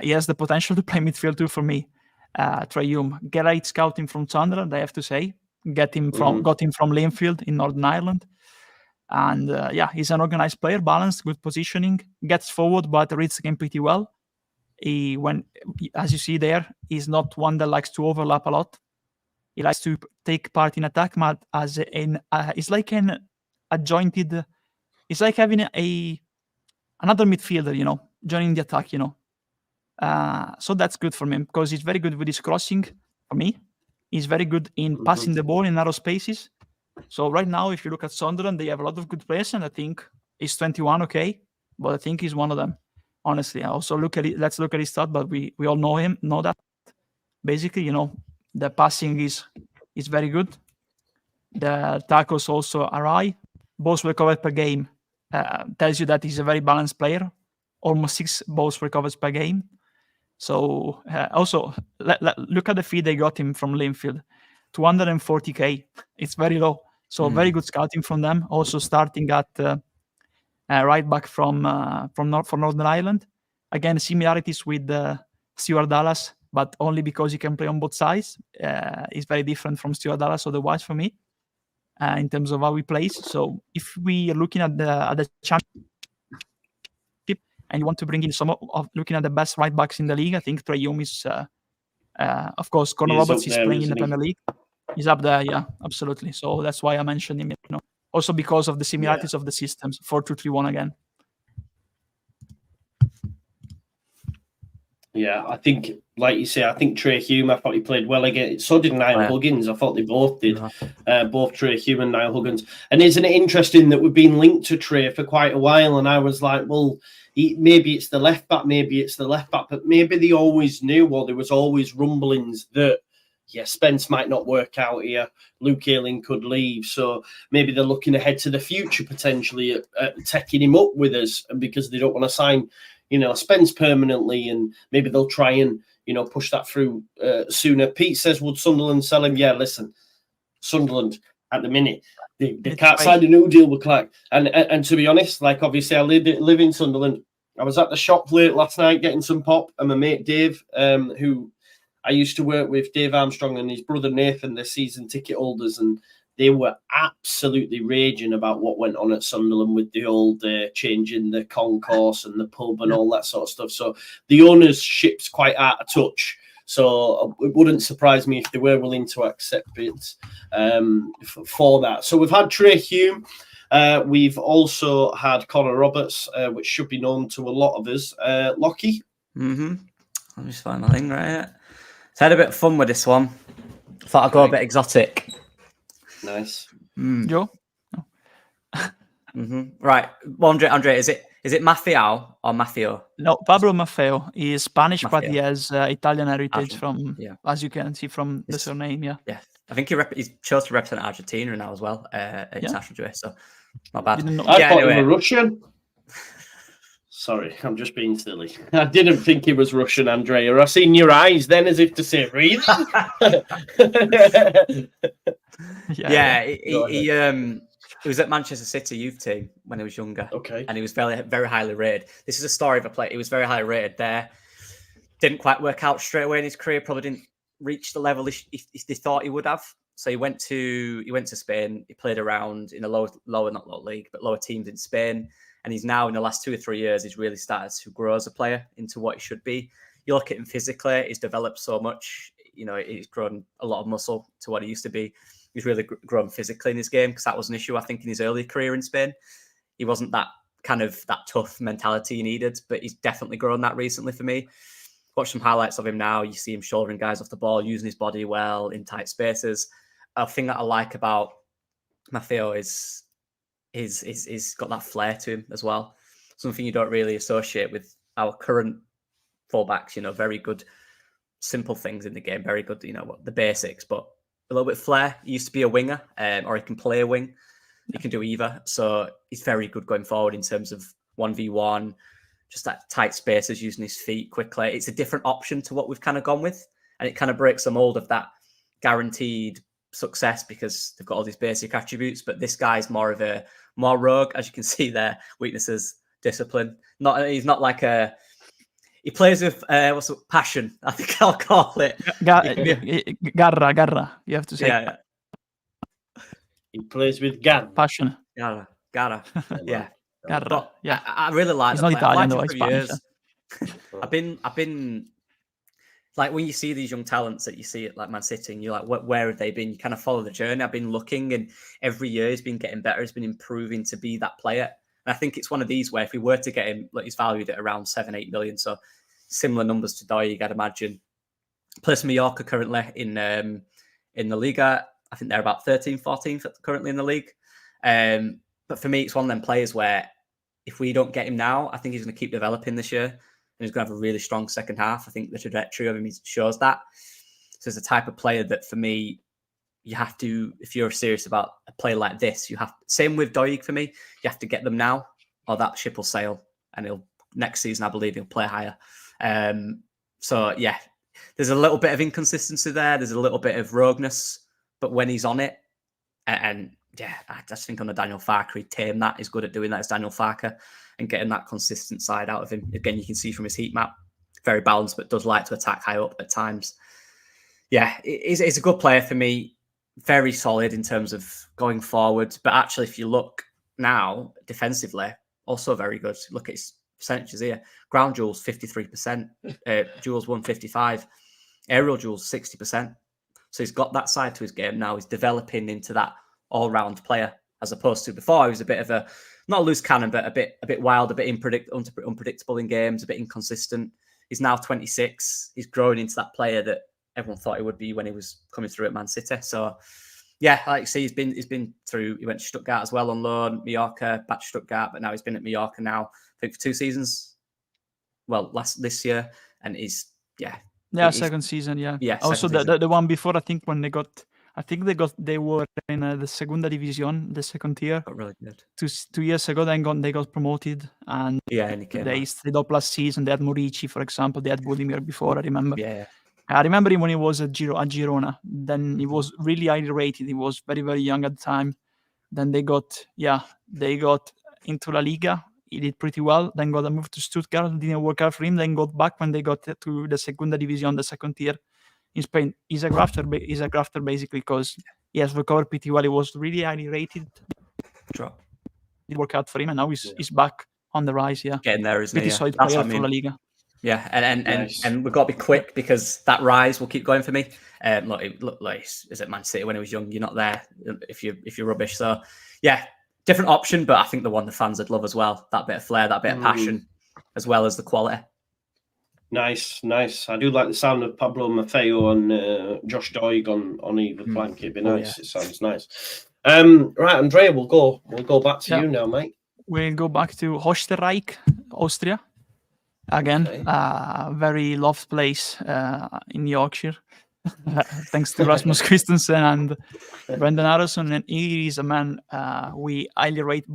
he has the potential to play midfield too for me. Trai Hume, great scouting from Sunderland, I have to say. Got him from Lanefield in Northern Ireland. And he's an organized player, balanced, good positioning, gets forward, but reads the game pretty well. As you see there, he's not one that likes to overlap a lot. He likes to take part in attack, but it's like it's like having another midfielder, you know, joining the attack, you know. So that's good for him, because he's very good with his crossing for me. He's very good in passing the ball in narrow spaces. So right now, if you look at Sunderland, they have a lot of good players, and I think he's 21, okay, but I think he's one of them. Honestly, I also let's look at his stat, but we all know that. Basically, you know, the passing is very good. The tackles also are high. Balls recovered per game tells you that he's a very balanced player. almost 6 balls recovered per game. So also look at the fee they got him from Linfield, 240k. It's very low. So very good scouting from them. Also starting at right back from Northern Ireland. Again, similarities with Stuart Dallas, but only because he can play on both sides. It's very different from Stuart Dallas otherwise for me in terms of how he plays. So if we are looking at the championship and you want to bring in some of looking at the best right backs in the league, I think Trai Hume is, of course, Conor Roberts is playing in the Premier League. He's up there, yeah, absolutely. So that's why I mentioned him. Also because of the similarities of the systems, 4-2-3-1 again. Yeah, I think, like you say, I think Trai Hume, I thought he played well again. So did Niall Huggins. I thought they both did. Both Trai Hume and Niall Huggins. And isn't it interesting that we've been linked to Trai for quite a while? And I was like, well, maybe it's the left back, but maybe they always knew, or there was always rumblings that, Spence might not work out here. Luke Ayling could leave. So maybe they're looking ahead to the future potentially at taking him up with us, and because they don't want to sign, Spence permanently, and maybe they'll try and, push that through sooner. Pete says, would Sunderland sell him? Yeah, listen, Sunderland at the minute, they can't sign a new deal with Clark. And to be honest, like obviously I live in Sunderland. I was at the shop late last night getting some pop, and my mate Dave, who I used to work with, Dave Armstrong, and his brother Nathan, they're season ticket holders, and they were absolutely raging about what went on at Sunderland with the old changing the concourse and the pub and all that sort of stuff. So the ownership's quite out of touch. So it wouldn't surprise me if they were willing to accept it for that. So we've had Trai Hume. We've also had Conor Roberts, which should be known to a lot of us. Lockie? Let me just find my thing right here. So I had a bit of fun with this one. Thought I'd go a bit exotic. Nice. Joe? Right. Well, André, is it Maffeo or Maffeo? No, Pablo Maffeo. He is Spanish, Maffeo. but he has Italian heritage from, as you can see from the surname, Yeah, I think he chose to represent Argentina now as well at international duet, so not bad. I thought he was Russian. Sorry, I'm just being silly. I didn't think he was Russian, Andrea. I seen your eyes then as if to say, really? He was at Manchester City youth team when he was younger. Okay. And he was very, very highly rated. This is a story of a player. He was very highly rated there. Didn't quite work out straight away in his career. Probably didn't reach the level they thought he would have. So he went to Spain. He played around in a not lower league, but lower teams in Spain. And he's now, in the last 2 or 3 years, he's really started to grow as a player into what he should be. You look at him physically, he's developed so much. He's grown a lot of muscle to what he used to be. He's really grown physically in his game, because that was an issue, I think, in his early career in Spain. He wasn't that tough mentality he needed, but he's definitely grown that recently for me. Watch some highlights of him now. You see him shouldering guys off the ball, using his body well in tight spaces. A thing that I like about Maffeo is he's got that flair to him as well. Something you don't really associate with our current fullbacks. Very good, simple things in the game. Very good, the basics, but a little bit of flair. He used to be a winger, or he can play a wing. He can do either. So he's very good going forward in terms of 1v1, just that tight spaces, using his feet quickly. It's a different option to what we've kind of gone with, and it kind of breaks the mold of that guaranteed success because they've got all these basic attributes. But this guy's more rogue, as you can see there. Weaknesses, discipline. He's not like he plays with passion, I think I'll call it. Garra. You have to say. Yeah. He plays with garra. Passion. Garra. Yeah. Garra. Yeah. I really like. He's not Italian though. He's Spanish. I've been like, when you see these young talents that you see at like Man City, and you're like, where have they been? You kind of follow the journey. I've been looking, and every year he's been getting better. He's been improving to be that player. And I think it's one of these where if we were to get him, he's valued at around 7-8 million. So similar numbers to Doig, I'd imagine. Plays for Mallorca currently in the Liga. I think they're about 13th, 14th currently in the league. But for me, it's one of them players where if we don't get him now, I think he's going to keep developing this year. And he's going to have a really strong second half. I think the trajectory of him shows that. So it's a type of player that, for me, you have to, if you're serious about a player like this, same with Doig for me, you have to get them now, or that ship will sail and he'll next season, I believe he'll play higher. So yeah, there's a little bit of inconsistency there. There's a little bit of rogueness, but when he's on it, and yeah, I just think under Daniel Farke, he tamed that. He's good at doing that as Daniel Farke and getting that consistent side out of him. Again, you can see from his heat map, very balanced, but does like to attack high up at times. Yeah, he's a good player for me. Very solid in terms of going forward. But actually, if you look now defensively, also very good. Look at his percentages here. Ground duels, 53%. Duels won 55%. Aerial duels, 60%. So he's got that side to his game now. He's developing into that all-round player, as opposed to before he was a bit of a, not a loose cannon, but a bit wild, a bit unpredictable in games, a bit inconsistent. He's now 26. He's growing into that player that everyone thought he would be when he was coming through at Man City. So yeah, like I say, he's been through. He went to Stuttgart as well on loan, Mallorca, back to Stuttgart, but now he's been at Mallorca now, I think for 2 seasons. Well, this year, and he's second season, yeah. Yeah. Also the one before, I think when they were in the Segunda División, the second tier. Got really good. 2 years ago, they got promoted, and and they stayed up last season. They had Murici, for example. They had Budimir before, I remember. Yeah. I remember him when he was at Girona. Then he was really highly rated. He was very, very young at the time. Then they got into La Liga. He did pretty well. Then got a move to Stuttgart. Didn't work out for him. Then got back when they got to the Segunda División, the second tier in Spain. He's a grafter basically, because he has recovered pretty well. He was really highly rated. Drop. It worked out for him, and now he's back on the rise. Yeah, getting there, isn't he? Pretty solid player for La Liga. Yeah, and Nice. and we've got to be quick because that rise will keep going for me. Look, it looked like is at Man City when he was young. You're not there if you're rubbish. So yeah, different option, but I think the one the fans would love as well. That bit of flair, that bit of passion, as well as the quality. Nice. I do like the sound of Pablo Maffeo and Josh Doig on either flank. It'd be nice. Yeah. It sounds nice. Right, André, we'll go back to you now, mate. We'll go back to Österreich, Austria. Again, very loved place in Yorkshire. Thanks to Rasmus Christensen and Brendan Harrison. And he is a man we highly rate.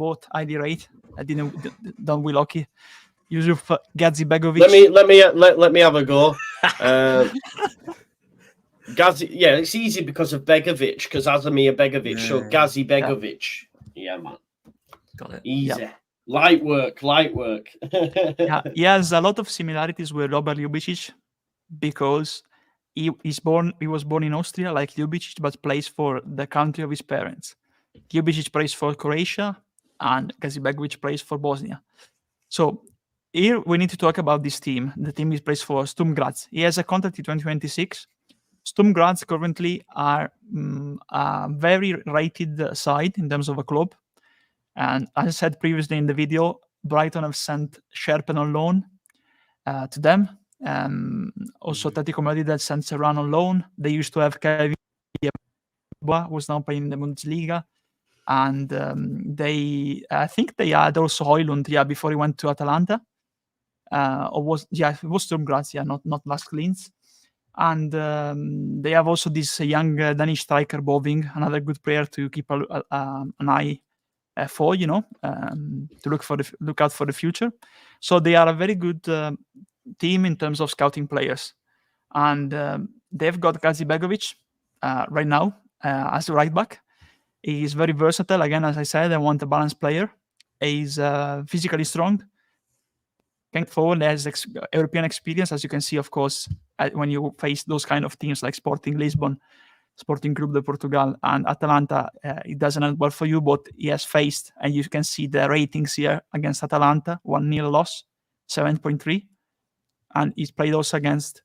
Don't we lucky? Yusuf Gazi Begovic. Let me have a go. Gazi, yeah, it's easy because of Begovic, because Azamir Begovic. So Gazi Begovic. Yeah, man. Got it. Easy. Yeah. Light work. Yeah, he has a lot of similarities with Robert Ljubičic because he was born in Austria like Ljubičic, but plays for the country of his parents. Ljubičic plays for Croatia and Gazi Begovic plays for Bosnia. So here we need to talk about this team. The team he plays for Sturm Graz. He has a contract in 2026. Sturm Graz currently are a very rated side in terms of a club. And as I said previously in the video, Brighton have sent Sherpen on loan to them. Also, Atletico Madrid has sent Serrano on loan. They used to have Kevin was now playing in the Bundesliga. And I think they had also Højlund, before he went to Atalanta. It was Sturm Graz, not Lask Linz. And they have also this young Danish striker, Boving, another good player to keep an eye for, to look out for the future. So they are a very good team in terms of scouting players. And they've got Gazi Begovic right now as the right back. He is very versatile. Again, as I said, I want a balanced player. He's physically strong. Going forward, he has European experience, as you can see, of course, when you face those kind of teams like Sporting Lisbon, Sporting Clube de Portugal, and Atalanta. It doesn't end well for you, but he has faced, and you can see the ratings here against Atalanta, 1-0 loss, 7.3. And he's played also against,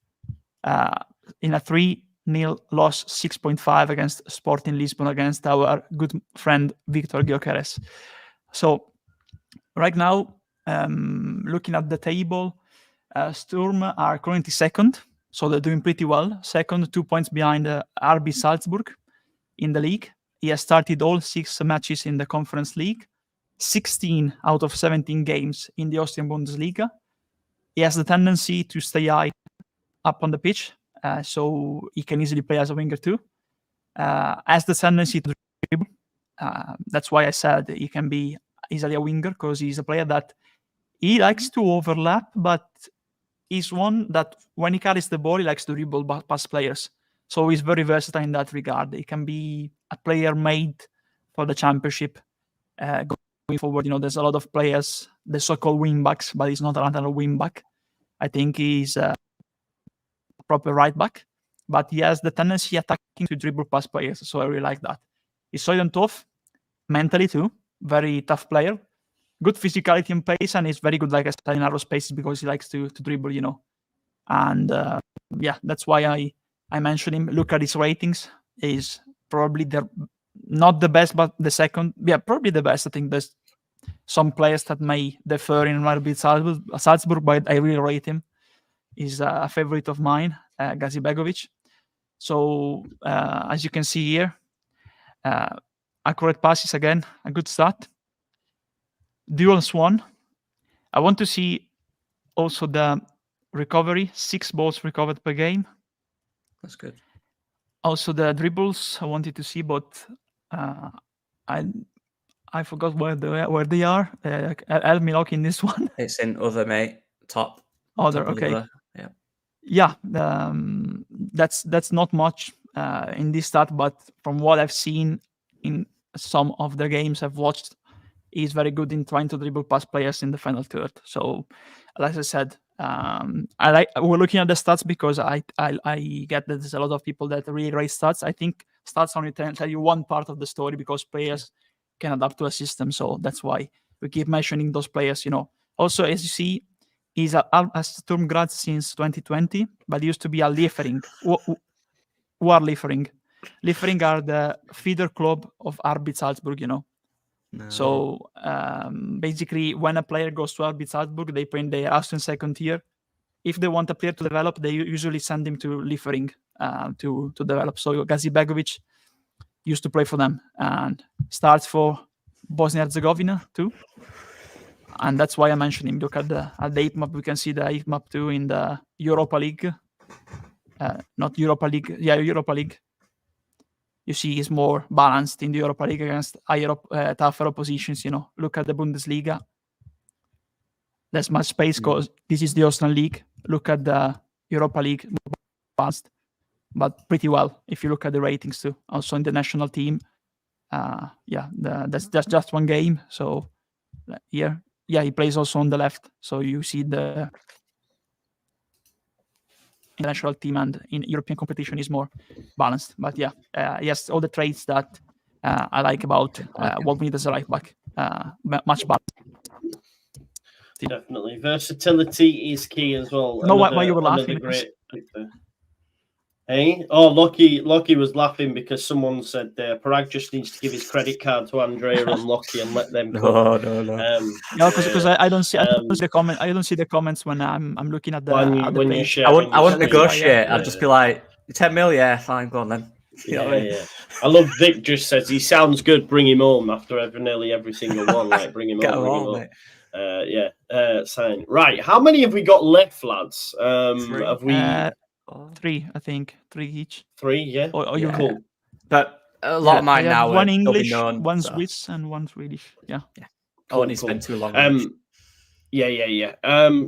in a 3-0 loss, 6.5 against Sporting Lisbon, against our good friend Victor Gyökeres. So right now, looking at the table, Sturm are currently second, so they're doing pretty well. Second, 2 points behind RB Salzburg in the league. He has started all 6 matches in the Conference League, 16 out of 17 games in the Austrian Bundesliga. He has the tendency to stay high up on the pitch, so he can easily play as a winger too. Has the tendency to dribble. That's why I said he can be easily a winger, because he's a player that he likes to overlap, but he's one that when he carries the ball, he likes to dribble past players. So he's very versatile in that regard. He can be a player made for the championship going forward. There's a lot of players, the so-called wing-backs, but he's not another wing-back. I think he's a proper right-back, but he has the tendency attacking to dribble past players. So I really like that. He's solid and tough, mentally too. Very tough player. Good physicality and pace, and he's very good, like I said, in narrow spaces because he likes to dribble, And that's why I mentioned him. Look at his ratings. He's probably not the best, but the second. Yeah, probably the best. I think there's some players that may defer in RB Salzburg, but I really rate him. He's a favorite of mine, Gazi Begovic. So as you can see here, accurate passes again, a good start. Duels won. I want to see also the recovery, 6 balls recovered per game. That's good. Also the dribbles, I wanted to see, but I forgot where they are. Help me lock in this one. It's in other, mate. Top. Other, top okay. Other. Yeah. Yeah, that's not much in this stat, but from what I've seen in some of the games I've watched, he's very good in trying to dribble past players in the final third. So, like I said, we're looking at the stats because I get that there's a lot of people that really rate stats. I think stats only tell you one part of the story because players can adapt to a system. So that's why we keep mentioning those players. Also, as you see, he's a Sturm Graz since 2020, but he used to be a Liefering. Who are Liefering? Liefering are the feeder club of RB Salzburg, No. So basically, when a player goes to RB Salzburg, they play in the Austrian second tier. If they want a player to develop, they usually send him to Liefering to develop. So Gazi Begovic used to play for them and starts for Bosnia-Herzegovina too. And that's why I mentioned him. Look at the heat map. We can see the heat map too in the Europa League. Not Europa League. Yeah, Europa League. You see he's more balanced in the Europa League against higher, tougher oppositions. Look at the Bundesliga. There's much space because this is the Austrian League. Look at the Europa League, more balanced, but pretty well if you look at the ratings too. Also in the national team. That's just one game. So here, he plays also on the left. So you see the national team and in European competition is more balanced. But yes, all the traits that I like about what we need as a right back, much balanced. Definitely, versatility is key as well. No, why you were laughing? Great Hey, oh, Lockie was laughing because someone said Parag just needs to give his credit card to André and Lockie and let them go. No. Because I don't see the comment. I don't see the comments when I'm looking at the when you page. share. I wouldn't negotiate. I'd just be like, 10 mil, yeah, fine, go on then. Yeah. I love Vic just says he sounds good. Bring him home after nearly every single one. Like bring him home. Sign right. How many have we got left, lads? Have we? 3, I think. 3 each. 3, yeah. You're cool. But a lot of mine now. One English, one Swiss, and one Swedish. Yeah. I wouldn't spend too long.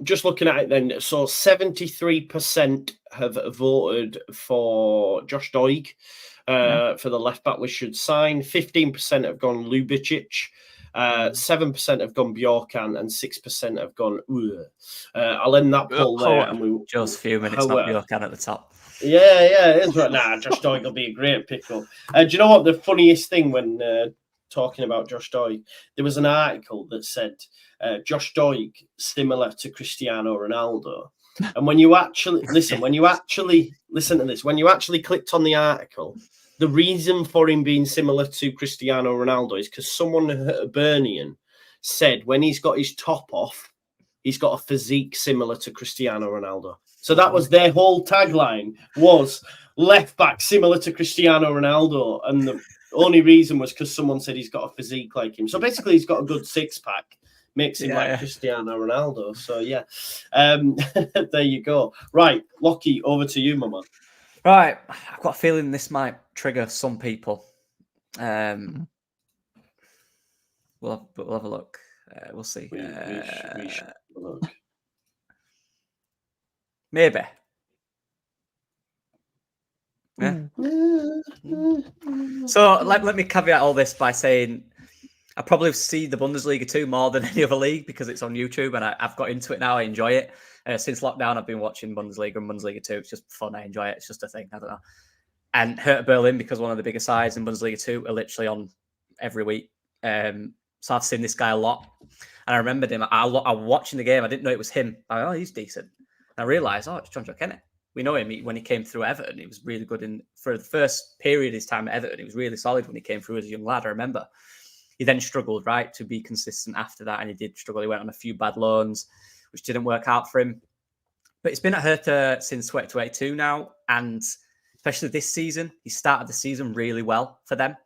Just looking at it then. So 73% have voted for Josh Doig for the left back we should sign. 15% have gone Ljubičic. 7% have gone Bjørkan and 6% have gone I'll end that poll there. And just a few minutes, not Bjørkan at the top. Yeah, it is right now. Josh Doig will be a great pickup. Do you know what the funniest thing when talking about Josh Doig? There was an article that said Josh Doig similar to Cristiano Ronaldo. And when you actually listen to this, when you actually clicked on the article, the reason for him being similar to Cristiano Ronaldo is because someone at Hibernian said when he's got his top off, he's got a physique similar to Cristiano Ronaldo. So that was their whole tagline was left back similar to Cristiano Ronaldo. And the only reason was because someone said he's got a physique like him. So basically he's got a good 6-pack, makes him like Cristiano Ronaldo. So there you go. Right, Lockie, over to you, my man. Right, I've got a feeling this might trigger some people. We'll have a look. We'll see. Maybe. Yeah. So let me caveat all this by saying I probably see the Bundesliga 2 more than any other league because it's on YouTube and I've got into it now. I enjoy it. Since lockdown, I've been watching Bundesliga and Bundesliga 2. It's just fun. I enjoy it. It's just a thing. I don't know. And Hertha Berlin, because one of the bigger sides in Bundesliga 2, are literally on every week. So I've seen this guy a lot. And I remembered him. I was watching the game. I didn't know it was him. He's decent. And I realised, it's Jonjo Kenny. We know him when he came through Everton. He was really good for the first period of his time at Everton. He was really solid when he came through as a young lad. I remember. He then struggled, right, to be consistent after that. And he did struggle. He went on a few bad loans, which didn't work out for him. But he's been at Hertha since 2022 now. And especially this season, he started the season really well for them.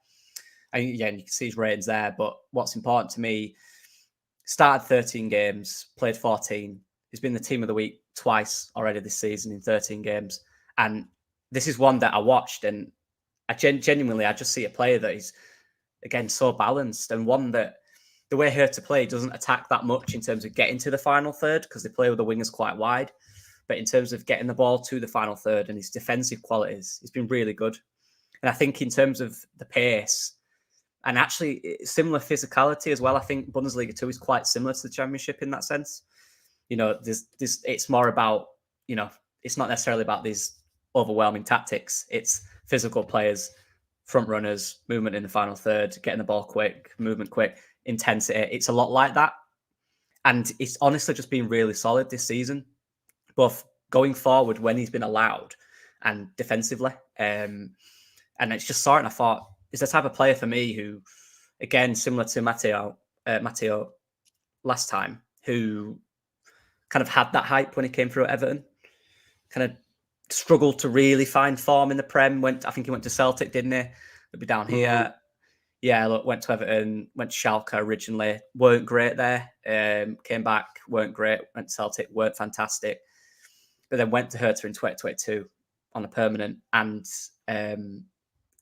And yeah, you can see his ratings there. But what's important to me, started 13 games, played 14. He's been the team of the week twice already this season in 13 games. And this is one that I watched. And I genuinely just see a player that is, again, so balanced. And one that the way Hertha play doesn't attack that much in terms of getting to the final third because they play with the wingers quite wide. But in terms of getting the ball to the final third and his defensive qualities, he's been really good. And I think in terms of the pace and actually similar physicality as well, I think Bundesliga 2 is quite similar to the Championship in that sense. You know, it's more about, it's not necessarily about these overwhelming tactics. It's physical players, front runners, movement in the final third, getting the ball quick, movement quick, intensity. It's a lot like that. And it's honestly just been really solid this season, both going forward when he's been allowed and defensively. And it's just starting. I thought, is the type of player for me who, again, similar to Matteo last time, who kind of had that hype when he came through at Everton, kind of struggled to really find form in the Prem. I think he went to Celtic, didn't he? He'll be down here. Yeah, look, went to Everton, went to Schalke originally, weren't great there. Came back, weren't great. Went to Celtic, weren't fantastic. But then went to Hertha in 2022 on a permanent, and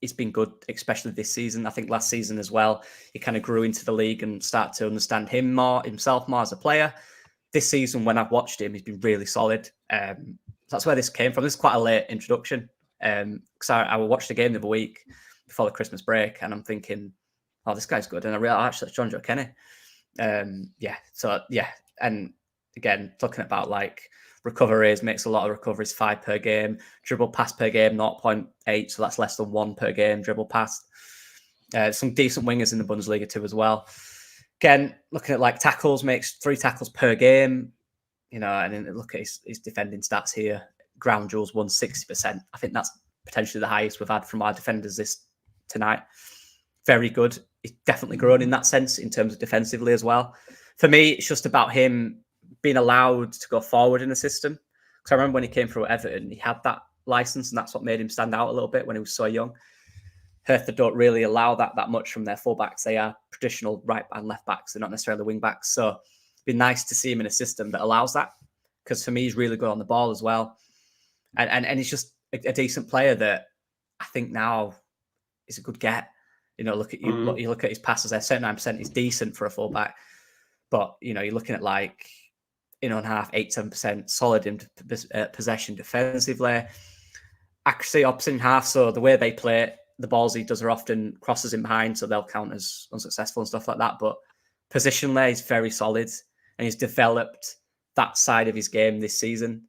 it's been good, especially this season. I think last season as well, he kind of grew into the league and started to understand himself more as a player. This season, when I've watched him, he's been really solid. So that's where this came from. This is quite a late introduction. Because I watched the game the other week before the Christmas break, and I'm thinking, oh, this guy's good. And I realized, actually, it's Jonjo Kenny. And again, talking about like recoveries, makes a lot of recoveries, 5 per game, dribble pass per game, 0.8. So that's less than 1 per game, dribble pass. Some decent wingers in the Bundesliga too as well. Again, looking at like tackles, makes 3 tackles per game, and then look at his defending stats here. Ground duels won 60%. I think that's potentially the highest we've had from our defenders tonight. Very good. He's definitely grown in that sense in terms of defensively as well. For me, it's just about him being allowed to go forward in the system. Because I remember when he came through Everton, he had that license, and that's what made him stand out a little bit when he was so young. Hertha don't really allow that much from their fullbacks. They are traditional right and left backs. They're not necessarily wing backs. So it'd be nice to see him in a system that allows that. Because for me, he's really good on the ball as well. And he's just a decent player that I think now is a good get. Look at you. You look at his passes there. 79% is decent for a fullback. But, you're looking at like in on half, 87%, solid in possession defensively. Accuracy opposite in half. So the way they play it, the balls he does are often crosses in behind, so they'll count as unsuccessful and stuff like that. But positionally, he's very solid, and he's developed that side of his game this season.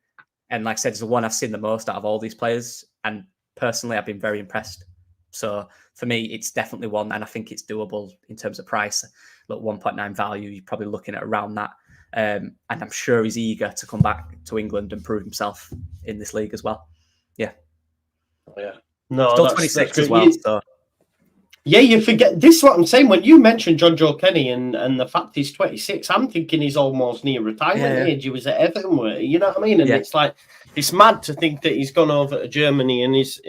And like I said, it's the one I've seen the most out of all these players. And personally, I've been very impressed. So for me, it's definitely one, and I think it's doable in terms of price. Look, 1.9 value, you're probably looking at around that. And I'm sure he's eager to come back to England and prove himself in this league as well. Yeah. Oh, yeah. No, still 26 as well. So. Yeah, you forget. This is what I'm saying. When you mentioned Jonjo Kenny and the fact he's 26, I'm thinking he's almost near retirement age. He was at Everton, you know what I mean? And it's like, it's mad to think that he's gone over to Germany and he's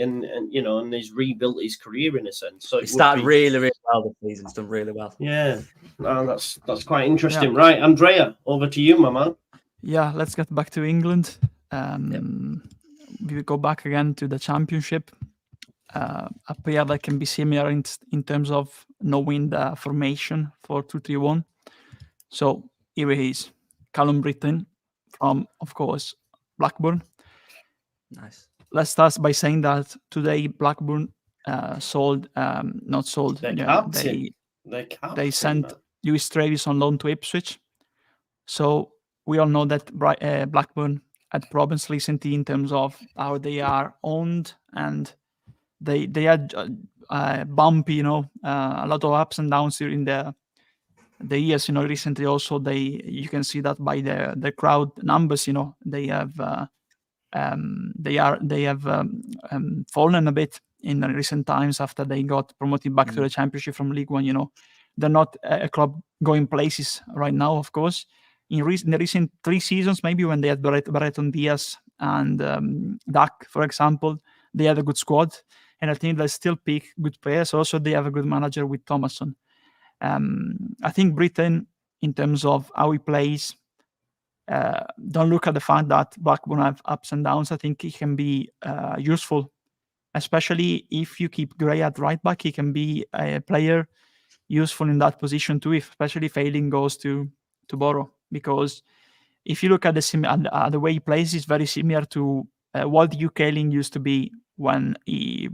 rebuilt his career in a sense. So he started really, really well this season. He's done really well. Yeah, no, that's quite interesting. Yeah. Right, Andrea, over to you, my man. Yeah, let's get back to England. We go back again to the Championship. A player that can be similar in terms of knowing the formation for 2-3-1. So here he is, Callum Brittain from, of course, Blackburn. Nice. Let's start by saying that today Blackburn sold, not sold. Their Yeah, captain. they sent Lewis Travis on loan to Ipswich. So we all know that Blackburn had problems recently in terms of how they are owned, and they had bumpy, a lot of ups and downs during the years. Recently also you can see that by the crowd numbers. They have fallen a bit in the recent times after they got promoted back to the Championship from League One. They're not a club going places right now, of course. In the recent 3 seasons, maybe when they had Brereton Diaz and Duck, for example, they had a good squad, and I think they still pick good players. Also, they have a good manager with Thomasson. I think Brittain, in terms of how he plays, don't look at the fact that Blackburn have ups and downs. I think he can be useful, especially if you keep Gray at right back. He can be a player useful in that position too, especially if Ayling goes to Borough. Because if you look at the way he plays, it's very similar to what Duke Ayling used to be when he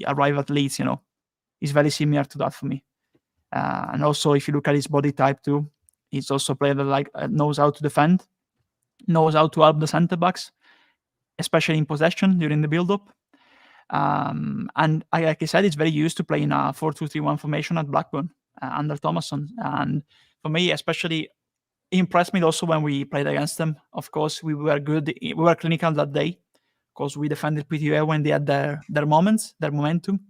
arrived at Leeds. It's very similar to that for me. And also, if you look at his body type too, he's also a player that knows how to defend, knows how to help the centre backs, especially in possession during the build-up. And like I said, it's very used to play in a 4-2-3-1 formation at Blackburn under Thomasson. And for me, especially, it impressed me also when we played against them. Of course, we were good. We were clinical that day because we defended pretty well when they had their moments, their momentum.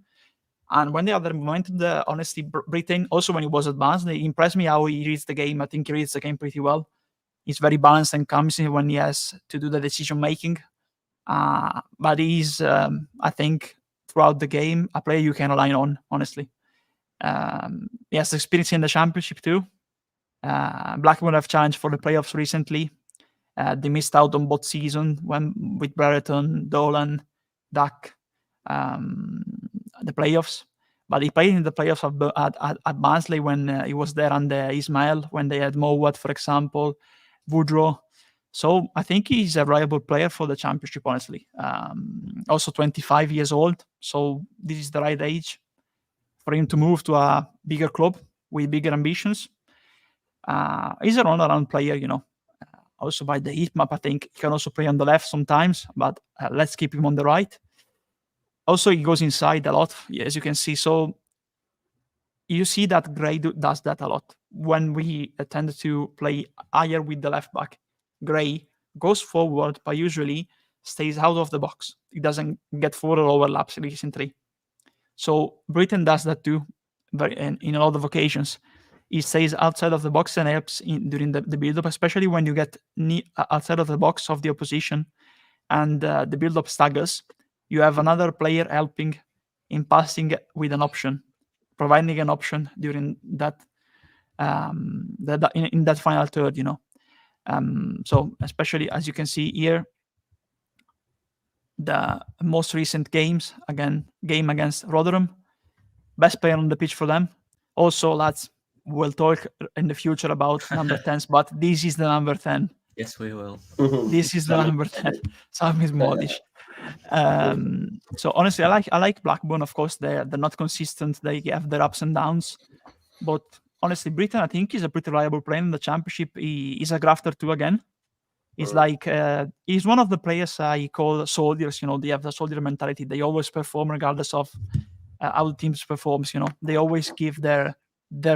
And when they had their momentum, honestly, Brittain, also when he was advanced, they impressed me how he reads the game. I think he reads the game pretty well. He's very balanced and calm when he has to do the decision-making. But he's, I think, throughout the game, a player you can rely on, honestly. He has experience in the Championship too. Blackburn have challenged for the playoffs recently. They missed out on both seasons with Brereton, Dolan, Duck, the playoffs. But he played in the playoffs at Barnsley when he was there under Ismail, when they had Mowat, for example, Woodrow. So I think he's a reliable player for the Championship, honestly. Also 25 years old, so this is the right age for him to move to a bigger club with bigger ambitions. He's an all-around player, Also by the heat map, I think he can also play on the left sometimes, but let's keep him on the right. Also, he goes inside a lot, as you can see. So you see that Gray does that a lot. When we tend to play higher with the left back, Gray goes forward, but usually stays out of the box. He doesn't get forward overlaps recently. So Brittain does that too, in a lot of occasions. He stays outside of the box and helps during the build-up, especially when you get outside of the box of the opposition and the build-up staggers. You have another player helping in passing with an option, providing an option during that in that final third. So especially as you can see here, the most recent game against Rotherham, best player on the pitch for them. Also, lads, we'll talk in the future about number 10s, but this is the number 10. Yes, we will. This is the number 10. Sam is Modish. So honestly, I like Blackburn. Of course, they're not consistent. They have their ups and downs. But honestly, Brittain, I think, is a pretty reliable player in the Championship. He's a grafter too again. He's he's one of the players I call soldiers. They have the soldier mentality. They always perform regardless of how the team performs. They always give their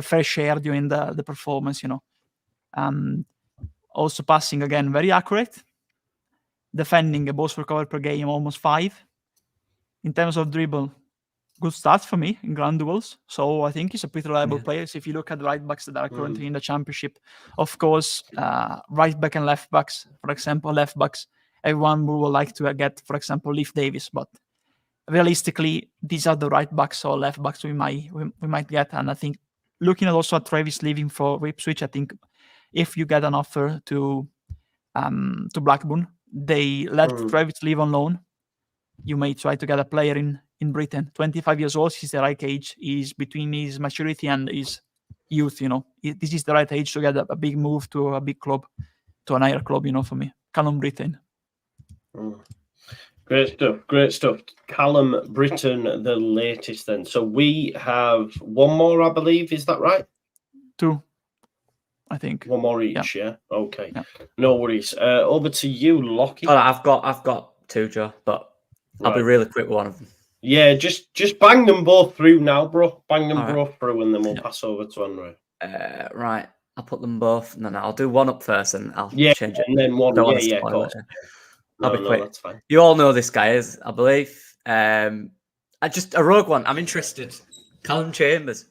fair share during the performance. Also passing again, very accurate. Defending, balls recovered per game, almost 5. In terms of dribble, good stats for me in ground duels. So I think he's a pretty reliable player. So if you look at the right backs that are currently in the Championship, of course, right back and left backs, for example, left backs, everyone would like to get, for example, Leif Davis. But realistically, these are the right backs or left backs we might get. And I think looking also at Travis leaving for Ipswich, I think if you get an offer to Blackburn, they let Travis leave on loan. You may try to get a player in Brittain. 25 years old, he's the right age. He's between his maturity and his youth. This is the right age to get a big move to a big club, to an higher club. For me, Callum Brittain. Great stuff. Great stuff. Callum Brittain, the latest then. So we have one more, I believe. Is that right? 2, I think. One more each, yeah? Okay. Yeah. No worries. Over to you, Lockie. Oh, I've got 2, Joe, but I'll be really quick with one of them. Yeah, just bang them both through now, bro. Bang them All both through, and then we'll pass over to André. Right. I'll put them boboth. No, I'll do one up first, and I'll change it. And then one. Yeah, of course. I'll be quick. That's fine. You all know this guy is, I believe. I just a rogue one. I'm interested. Callum Chambers.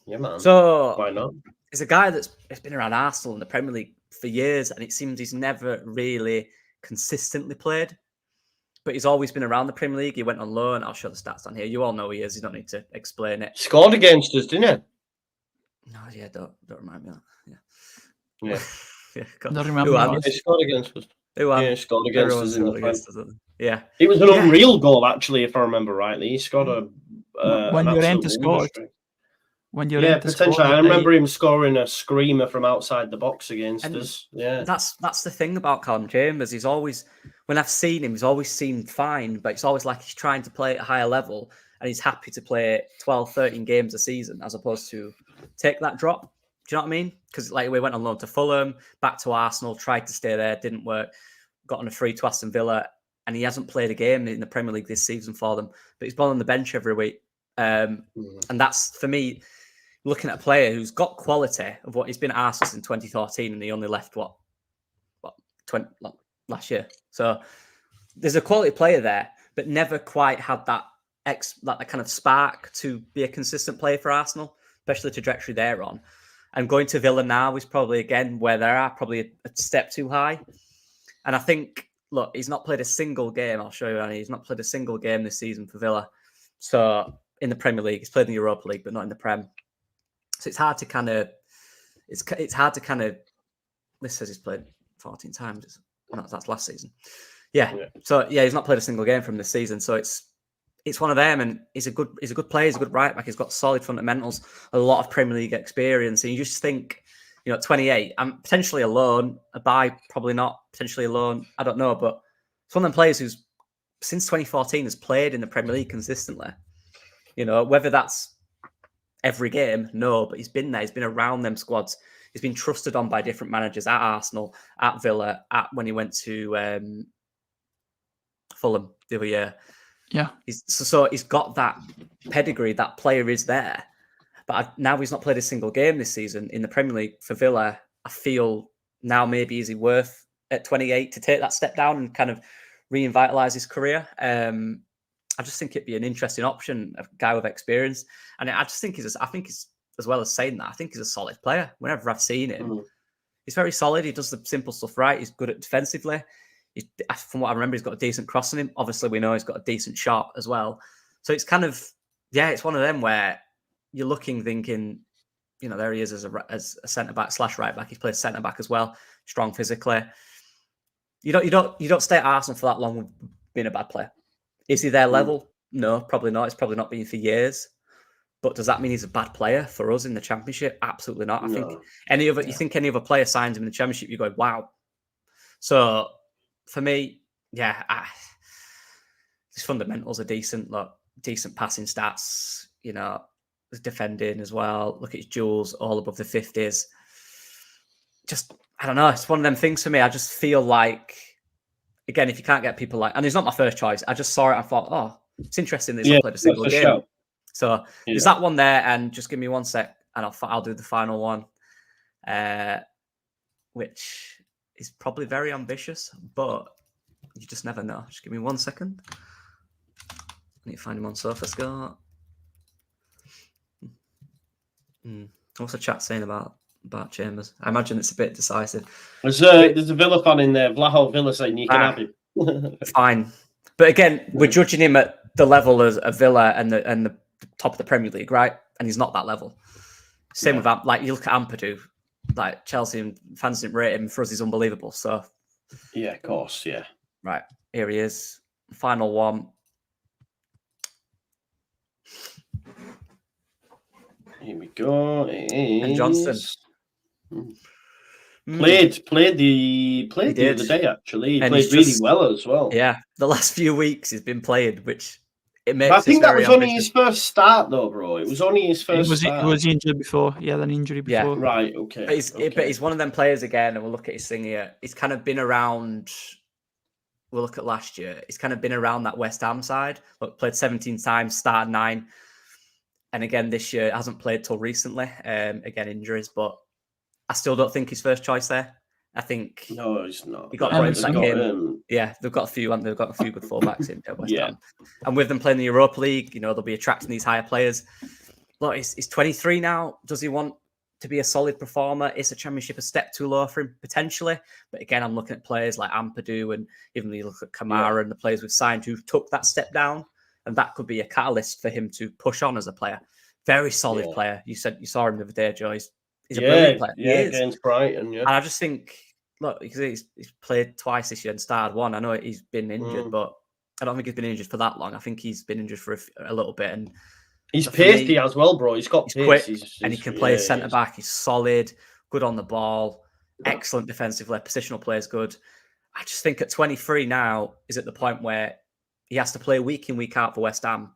Yeah, man. So why not? He's a guy that's been around Arsenal in the Premier League for years, and it seems he's never really consistently played. But he's always been around the Premier League. He went on loan. I'll show the stats on here. You all know who he is. You don't need to explain it. Scored against us, didn't he? No, yeah, don't remind me of that. Yeah. Yeah. Don't remember. He scored against us. He scored against us in the Prem. Yeah. It was an unreal goal, actually, if I remember rightly. He scored when Llorente scored. When potentially. I remember him scoring a screamer from outside the box against us. Yeah. That's the thing about Callum Chambers. He's always, when I've seen him, he's always seemed fine, but it's always like he's trying to play at a higher level and he's happy to play 12, 13 games a season as opposed to take that drop. Do you know what I mean? Because like we went on loan to Fulham, back to Arsenal, tried to stay there, didn't work, got on a free to Aston Villa, and he hasn't played a game in the Premier League this season for them, but he's been on the bench every week. And that's, for me, looking at a player who's got quality of what he's been at Arsenal in 2014, and he only left last year. So there's a quality player there, but never quite had that kind of spark to be a consistent player for Arsenal, especially the trajectory they're on. And going to Villa now is probably, again, where they are, probably a step too high. And I think, look, he's not played a single game. I'll show you, Annie. He's not played a single game this season for Villa. So in the Premier League, he's played in the Europa League, but not in the Prem. So it's hard to kind of, this says he's played 14 times. No, that's last season. Yeah. So yeah, he's not played a single game from this season. So it's one of them, and he's a good player. He's a good right back. He's got solid fundamentals, a lot of Premier League experience. And you just think, 28, I'm potentially a loan, a buy, probably not, potentially a loan. I don't know, but it's one of them players who's since 2014 has played in the Premier League consistently. Whether that's every game, no, but he's been there. He's been around them squads. He's been trusted on by different managers at Arsenal, at Villa, when he went to Fulham the other year. Yeah. So he's got that pedigree. That player is there. But now he's not played a single game this season in the Premier League for Villa. I feel now maybe is he worth at 28 to take that step down and kind of reinvitalize his career. I just think it'd be an interesting option, a guy with experience. And I just think he's, as well as saying that, I think he's a solid player. Whenever I've seen him, he's very solid. He does the simple stuff right. He's good at defensively. From what I remember, he's got a decent cross in him. Obviously, we know he's got a decent shot as well. So it's kind of, it's one of them where you're looking, thinking, there he is as a centre-back / right-back. He's played centre-back as well, strong physically. You don't stay at Arsenal for that long with being a bad player. Is he their level? No, probably not. It's probably not been for years. But does that mean he's a bad player for us in the Championship? Absolutely not. I think you think any other player signs him in the Championship, you go, wow. So for me, his fundamentals are decent. Look, decent passing stats, his defending as well. Look at his duels, all above the 50s. Just, I don't know. It's one of them things for me. I just feel like, again, if you can't get people and he's not my first choice. I just saw it. I thought, it's interesting that he's not played a single game. Show. So there's that one there, and just give me 1 sec, and I'll do the final one, which is probably very ambitious, but you just never know. Just give me 1 second. I need to find him on SofaScore. What's the chat saying about Chambers? I imagine it's a bit decisive. There's a Villa fan in there, Vlaho Villa, saying you can have him. Fine. But again, we're judging him at the level as a Villa and the top of the Premier League, right? And he's not that level. Same with you look at Ampadu, Chelsea and fans didn't rate him. For us, he's unbelievable. So of course, right, here he is. Final one. Here we go. And Johnson. Played the other day, actually. He played really well as well. Yeah, the last few weeks he's been playing, which it makes. But I think that was only his first start, though, bro. It was only his first start. He was injured before. He had an injury before. Yeah, right. Okay. But he's one of them players again, and we'll look at his thing here. He's kind of been around. We'll look at last year. He's kind of been around that West Ham side. Look, played 17 times, started 9. And again, this year hasn't played till recently. Again, injuries, but I still don't think he's first choice there. I think no, he's not. He got back in. Yeah, they've got a few, and they've got a few good fullbacks in West Ham. And with them playing the Europa League, they'll be attracting these higher players. Look, he's 23 now. Does he want to be a solid performer? Is the Championship a step too low for him potentially? But again, I'm looking at players like Ampadu, and even you look at Kamara and the players we've signed who took that step down, and that could be a catalyst for him to push on as a player. Very solid player. You saw him the other day, Joe. He's a brilliant player. Yeah, against Brighton. Yeah, and I just think, look, he's played twice this year and started one. I know he's been injured, but I don't think he's been injured for that long. I think he's been injured for a little bit, and he's pasty as well, bro. He's got pace, quick, and he can play centre back. He's solid, good on the ball, excellent defensively. Positional play is good. I just think at 23 now is at the point where he has to play week in, week out for West Ham.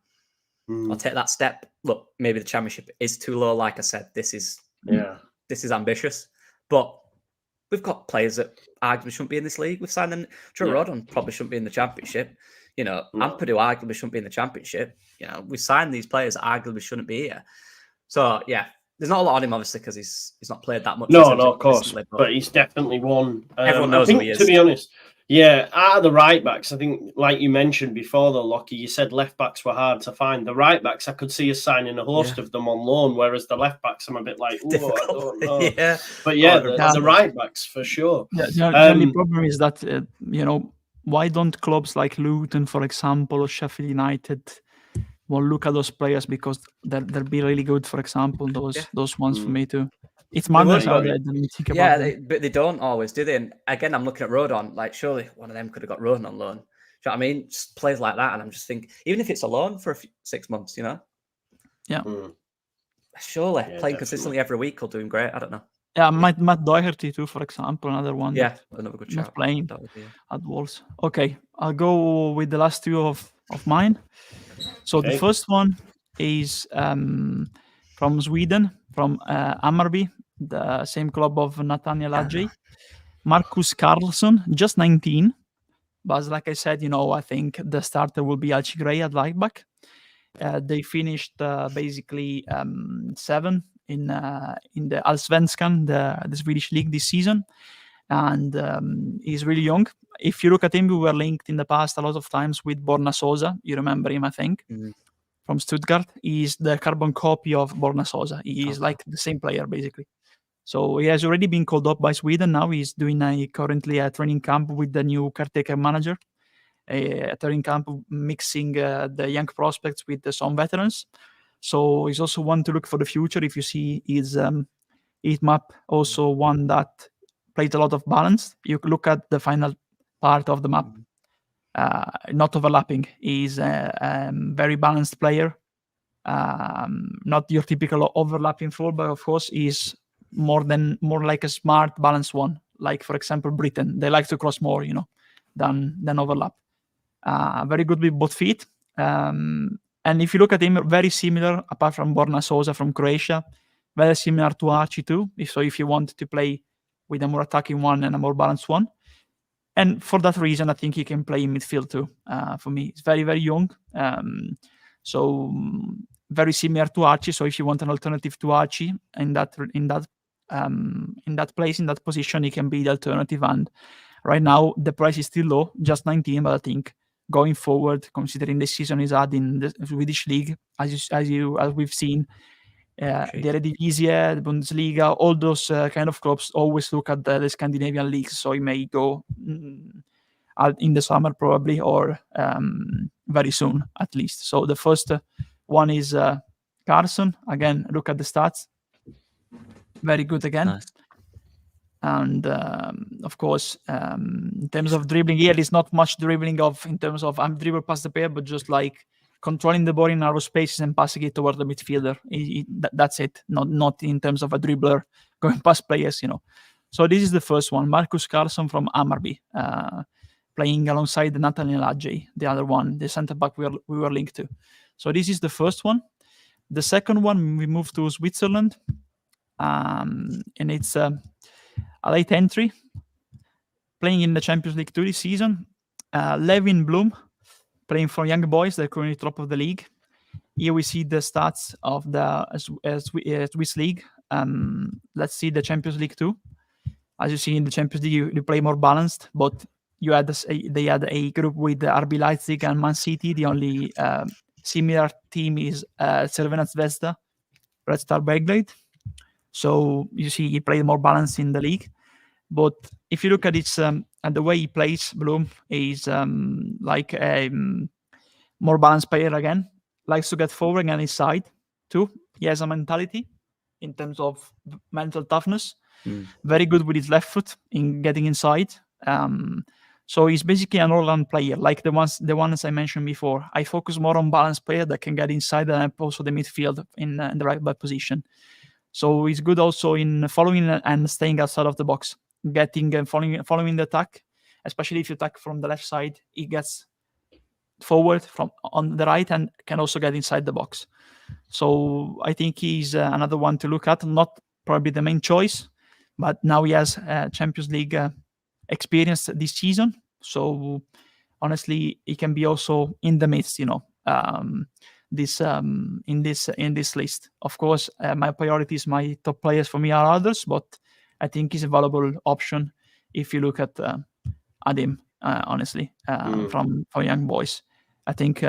I'll take that step. Look, maybe the Championship is too low. Like I said, this is ambitious, but we've got players that arguably shouldn't be in this league. We've signed them. Joe Rodon probably shouldn't be in the Championship. Ampadu arguably shouldn't be in the Championship. We signed these players that arguably shouldn't be here. So there's not a lot on him, obviously, because he's not played that much. No, of course, but he's definitely one. Everyone knows who he is. To be honest, out of the right backs, I think, like you mentioned before, though, Lockie, you said left backs were hard to find. The right backs, I could see us signing a host of them on loan, whereas the left backs, I'm a bit like, I don't know. But the right backs for sure. The only problem is that why don't clubs like Luton, for example, or Sheffield United, look at those players, because they'll be really good. For example, those ones for me too. It's madness how they didn't think about them. But they don't always, do they? And again, I'm looking at Rodon. Like, surely one of them could have got Rodon on loan. Do you know what I mean? Just players like that, and I'm just thinking, even if it's a loan for 6 months, Yeah. Surely playing consistently every week will do him great. I don't know. Yeah, Matt Doherty too, for example, another one. Yeah, another good shot. Playing at Wolves. Okay, I'll go with the last two of mine. So the first one is from Sweden, from Hammarby, the same club of Nathaniel Adjei. Marcus Carlson, just 19. But like I said, I think the starter will be Alchi Gray at right back. They finished basically 7 in the Allsvenskan, the Swedish league this season. And he's really young. If you look at him, we were linked in the past a lot of times with Borna Sosa. You remember him, I think, from Stuttgart. He's the carbon copy of Borna Sosa. He is like the same player, basically. So he has already been called up by Sweden. Now he's doing currently a training camp with the new caretaker manager. A training camp mixing the young prospects with some veterans. So he's also one to look for the future. If you see his map, also one that plays a lot of balance. You look at the final part of the map, not overlapping. He's a very balanced player. Not your typical overlapping fullback, of course. He's more like a smart, balanced one. Like, for example, Britain. They like to cross more, than overlap. Very good with both feet. And if you look at him, very similar, apart from Borna Sosa from Croatia, very similar to Archie too. If you want to play with a more attacking one and a more balanced one. And for that reason, I think he can play in midfield too. For me, he's very, very young. So very similar to Archie. So if you want an alternative to Archie in that place, in that position, he can be the alternative. And right now, the price is still low, just 19, but I think going forward, considering the season he's had in the Swedish league, as we've seen, the Eredivisie, the Bundesliga, all those kind of clubs always look at the Scandinavian leagues. So he may go in the summer probably, or very soon at least. So the first one is Carson. Again, look at the stats. Very good again. Nice. And of course, in terms of dribbling, here is not much dribbling in terms of I'm dribble past the player, but just like controlling the ball in narrow spaces and passing it toward the midfielder. That's it. Not in terms of a dribbler going past players, So this is the first one, Marcus Carlson from Hammarby, playing alongside Nathaniel Adjei, the other one, the centre-back we were linked to. So this is the first one. The second one, we moved to Switzerland, and it's a late entry, playing in the Champions League 2 this season. Levin Blum, playing for Young Boys, they're currently top of the league. Here we see the stats of the Swiss League. Let's see the Champions League 2. As you see in the Champions League, you play more balanced, but they had a group with RB Leipzig and Man City. The only similar team is Crvena Zvezda, Red Star Belgrade. So you see he played more balanced in the league. But if you look at it, at the way he plays, Bloom is like a more balanced player again. Likes to get forward on his side too. He has a mentality in terms of mental toughness. Very good with his left foot in getting inside. So he's basically an all-round player, like the ones I mentioned before. I focus more on balanced player that can get inside and also the midfield in the right back position. So he's good also in following and staying outside of the box, getting and following the attack. Especially if you attack from the left side, he gets forward from on the right and can also get inside the box. So I think he's another one to look at. Not probably the main choice, but now he has Champions League experience this season. So honestly, he can be also in the midst, in this list. Of course, my priorities, my top players for me are others, but I think he's a valuable option if you look at him. Honestly, for Young Boys, I think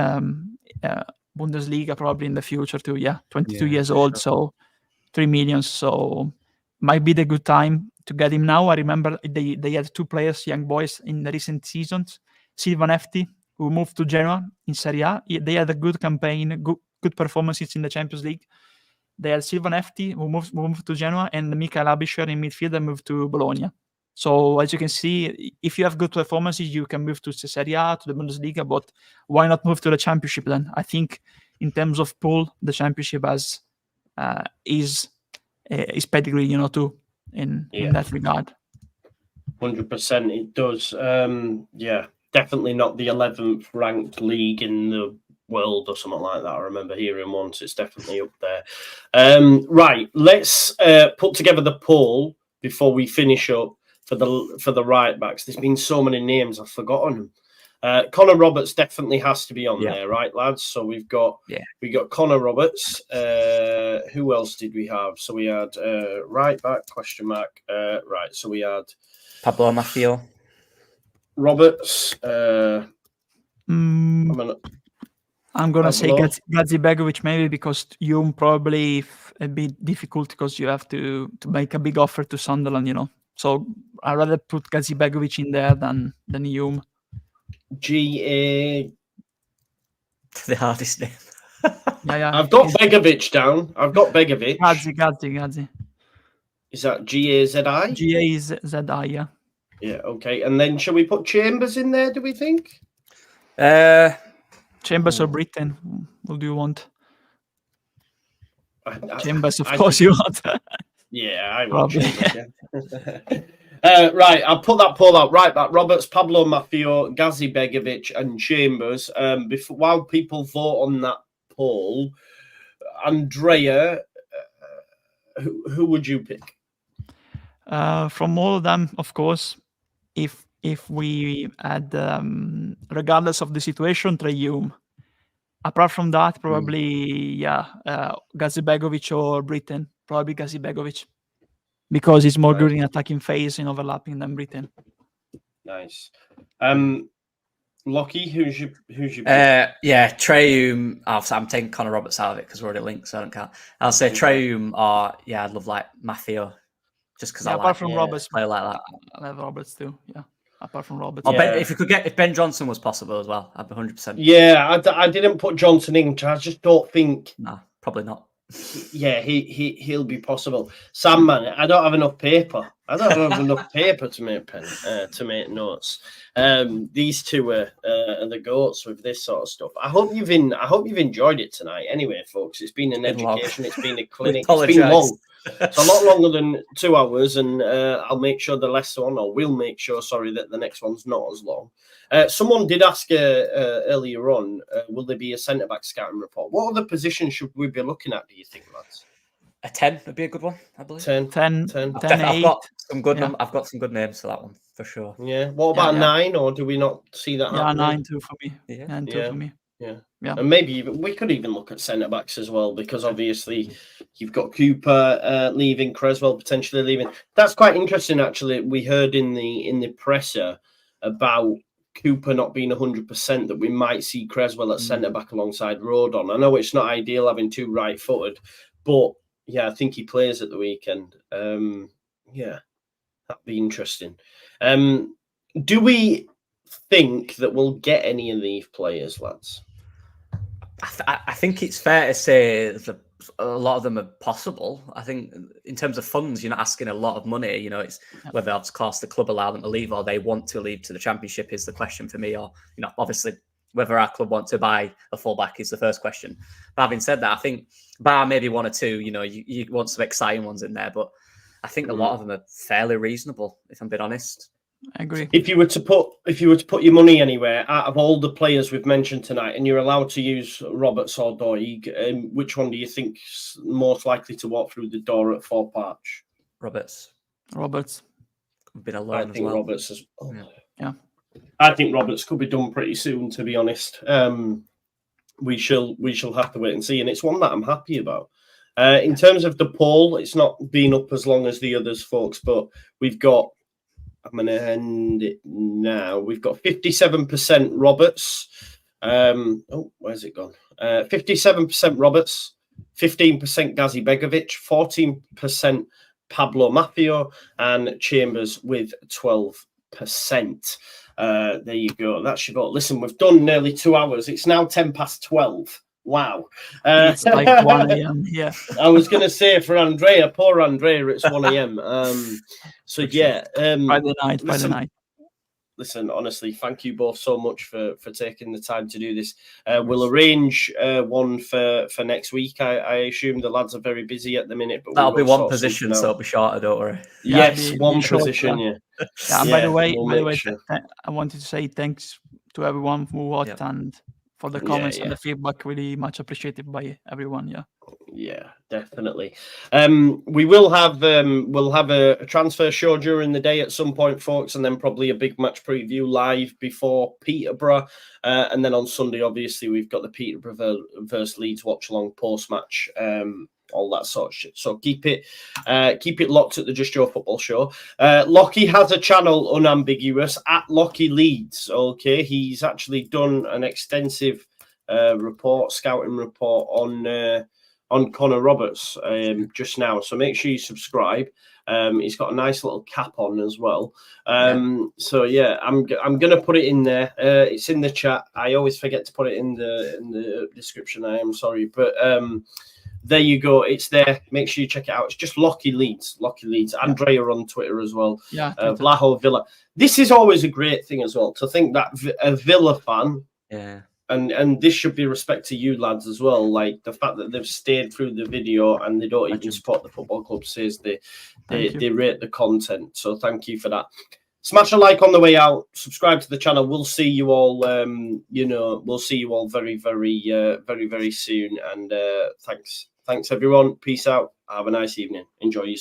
Bundesliga probably in the future too. 22 years old, so 3 million. So might be the good time to get him now. I remember they had 2 players, Young Boys, in the recent seasons. Silvan Efti, who moved to Genoa in Serie A. They had a good campaign, good performances in the Champions League. They had Silvan Efti, who moved to Genoa, and Michael Abischer in midfield that moved to Bologna. So as you can see, if you have good performances, you can move to Serie A, to the Bundesliga, but why not move to the Championship then? I think in terms of pool, the Championship has is pedigree, too, in that regard. 100% it does. Definitely not the 11th ranked league in the world or something like that. I remember hearing once. It's definitely up there. Right, let's put together the poll before we finish up for the right backs. There's been so many names I've forgotten. Conor Roberts definitely has to be on there, right, lads? So we got Conor Roberts. Who else did we have? So we had right back ? Right. So we had Pablo Maffeo. Roberts. I'm gonna say Gazi Begovic maybe, because Hume probably a bit difficult because you have to make a big offer to Sunderland, So I'd rather put Gazi Begovic in there than Hume. GA. The hardest name. Yeah. I've got Begovic down. I've got Begovic. Gazi. Is that GAZI? GAZI, yeah. Yeah, okay. And then shall we put Chambers in there, do we think? Chambers or Brittain? What do you want? Chambers, of I course, you want. Yeah, I want Chambers, right, I'll put that poll out. Right back, Roberts, Pablo Maffeo, Gazi Begovic and Chambers. While people vote on that poll, Andrea, who would you pick? From all of them, of course, if we had, regardless of the situation, Trai Hume. Apart from that, probably, Gazi Begovic or Brittain. Probably Gazi Begovic. Because he's more good in attacking phase and overlapping than Brittain. Nice. Lockie, who's your pick? Trai Hume. I'm taking Conor Roberts out of it because we're already linked, so I don't count. I'll say Trai Hume or I'd love like Maffeo, just because I like from Roberts, play like that. I love Roberts too. Yeah. Apart from Roberts. If Ben Johnson was possible as well, I'd be 100%. Yeah, I didn't put Johnson in. I just don't think. No, probably not. He'll be possible. Sam, man, I don't have enough paper. To make notes. These two are the goats with this sort of stuff. I hope you've enjoyed it tonight. Anyway, folks, it's been an education. It's been a clinic. It's been long. It's a lot longer than 2 hours, and I'll make sure we'll make sure, that the next one's not as long. Someone did ask earlier on, will there be a centre-back scouting report? What other positions should we be looking at, do you think, lads? A 10 would be a good one, I believe. 10. I've got some good I've got some good names for that one, for sure. Yeah. What about 9, or do we not see that happening? 9 too for me. Yeah. 9 too for me. Yeah. And maybe we could even look at centre backs as well, because obviously you've got Cooper leaving, Creswell potentially leaving. That's quite interesting, actually. We heard in the presser about Cooper not being 100%, that we might see Creswell at centre back alongside Rodon. I know it's not ideal having 2 right-footed, but yeah, I think he plays at the weekend. Yeah, that'd be interesting. Do we think that we'll get any of these players, lads? I think it's fair to say that a lot of them are possible. I think in terms of funds, you're not asking a lot of money. You know, it's whether, of course, the club allow them to leave or they want to leave to the Championship is the question for me. Or, you know, obviously whether our club want to buy a fullback is the first question. But having said that, I think bar maybe 1 or 2, you know, you want some exciting ones in there. But I think a lot of them are fairly reasonable, if I'm being honest. I agree. If you were to put your money anywhere, out of all the players we've mentioned tonight, and you're allowed to use Roberts or Doig, which one do you think's most likely to walk through the door at Fort Parch? Roberts. I Been alone think as well. Roberts is. Yeah. I think Roberts could be done pretty soon, to be honest. We shall have to wait and see, and it's one that I'm happy about. In terms of the poll, it's not been up as long as the others, folks, but we've got. I'm going to end it now. We've got 57% Roberts. Where's it gone? 57% Roberts, 15% Gazi Begovic, 14% Pablo Maffeo, and Chambers with 12%. There you go. That's your vote. Listen, we've done nearly 2 hours. It's now 12:10. Wow. It's like 1 a.m. Yeah. I was going to say for Andrea, poor Andrea, it's 1 a.m. So yeah. Friday night. Listen, honestly, thank you both so much for taking the time to do this. We'll arrange one for next week. I assume the lads are very busy at the minute, but that'll be one position, so it'll be shorter, don't worry. Yes, one position. Yeah. And by the way, I wanted to say thanks to everyone who watched and for the comments and the feedback. Really much appreciated by everyone. Yeah, definitely. We will have a transfer show during the day at some point, folks, and then probably a big match preview live before Peterborough, and then on Sunday, obviously, we've got the Peterborough versus Leeds watch along post match. All that sort of shit. So keep it locked at the Just Your Football Show. Lockie has a channel, Unambiguous, at Lockie Leeds. Okay, he's actually done an extensive scouting report on Conor Roberts just now. So make sure you subscribe. He's got a nice little cap on as well. So yeah, I'm gonna put it in there. It's in the chat. I always forget to put it in the description. I am sorry, but there you go. It's there. Make sure you check it out. It's just Lockie Leeds. André on Twitter as well. Yeah. Vlaho Villa. This is always a great thing as well, to think that a Villa fan. Yeah. And this should be respect to you lads as well. Like the fact that they've stayed through the video and they don't even support the football club says they rate the content. So thank you for that. Smash a like on the way out. Subscribe to the channel. We'll see you all. We'll see you all very, very, very, very soon. And thanks everyone. Peace out. Have a nice evening. Enjoy your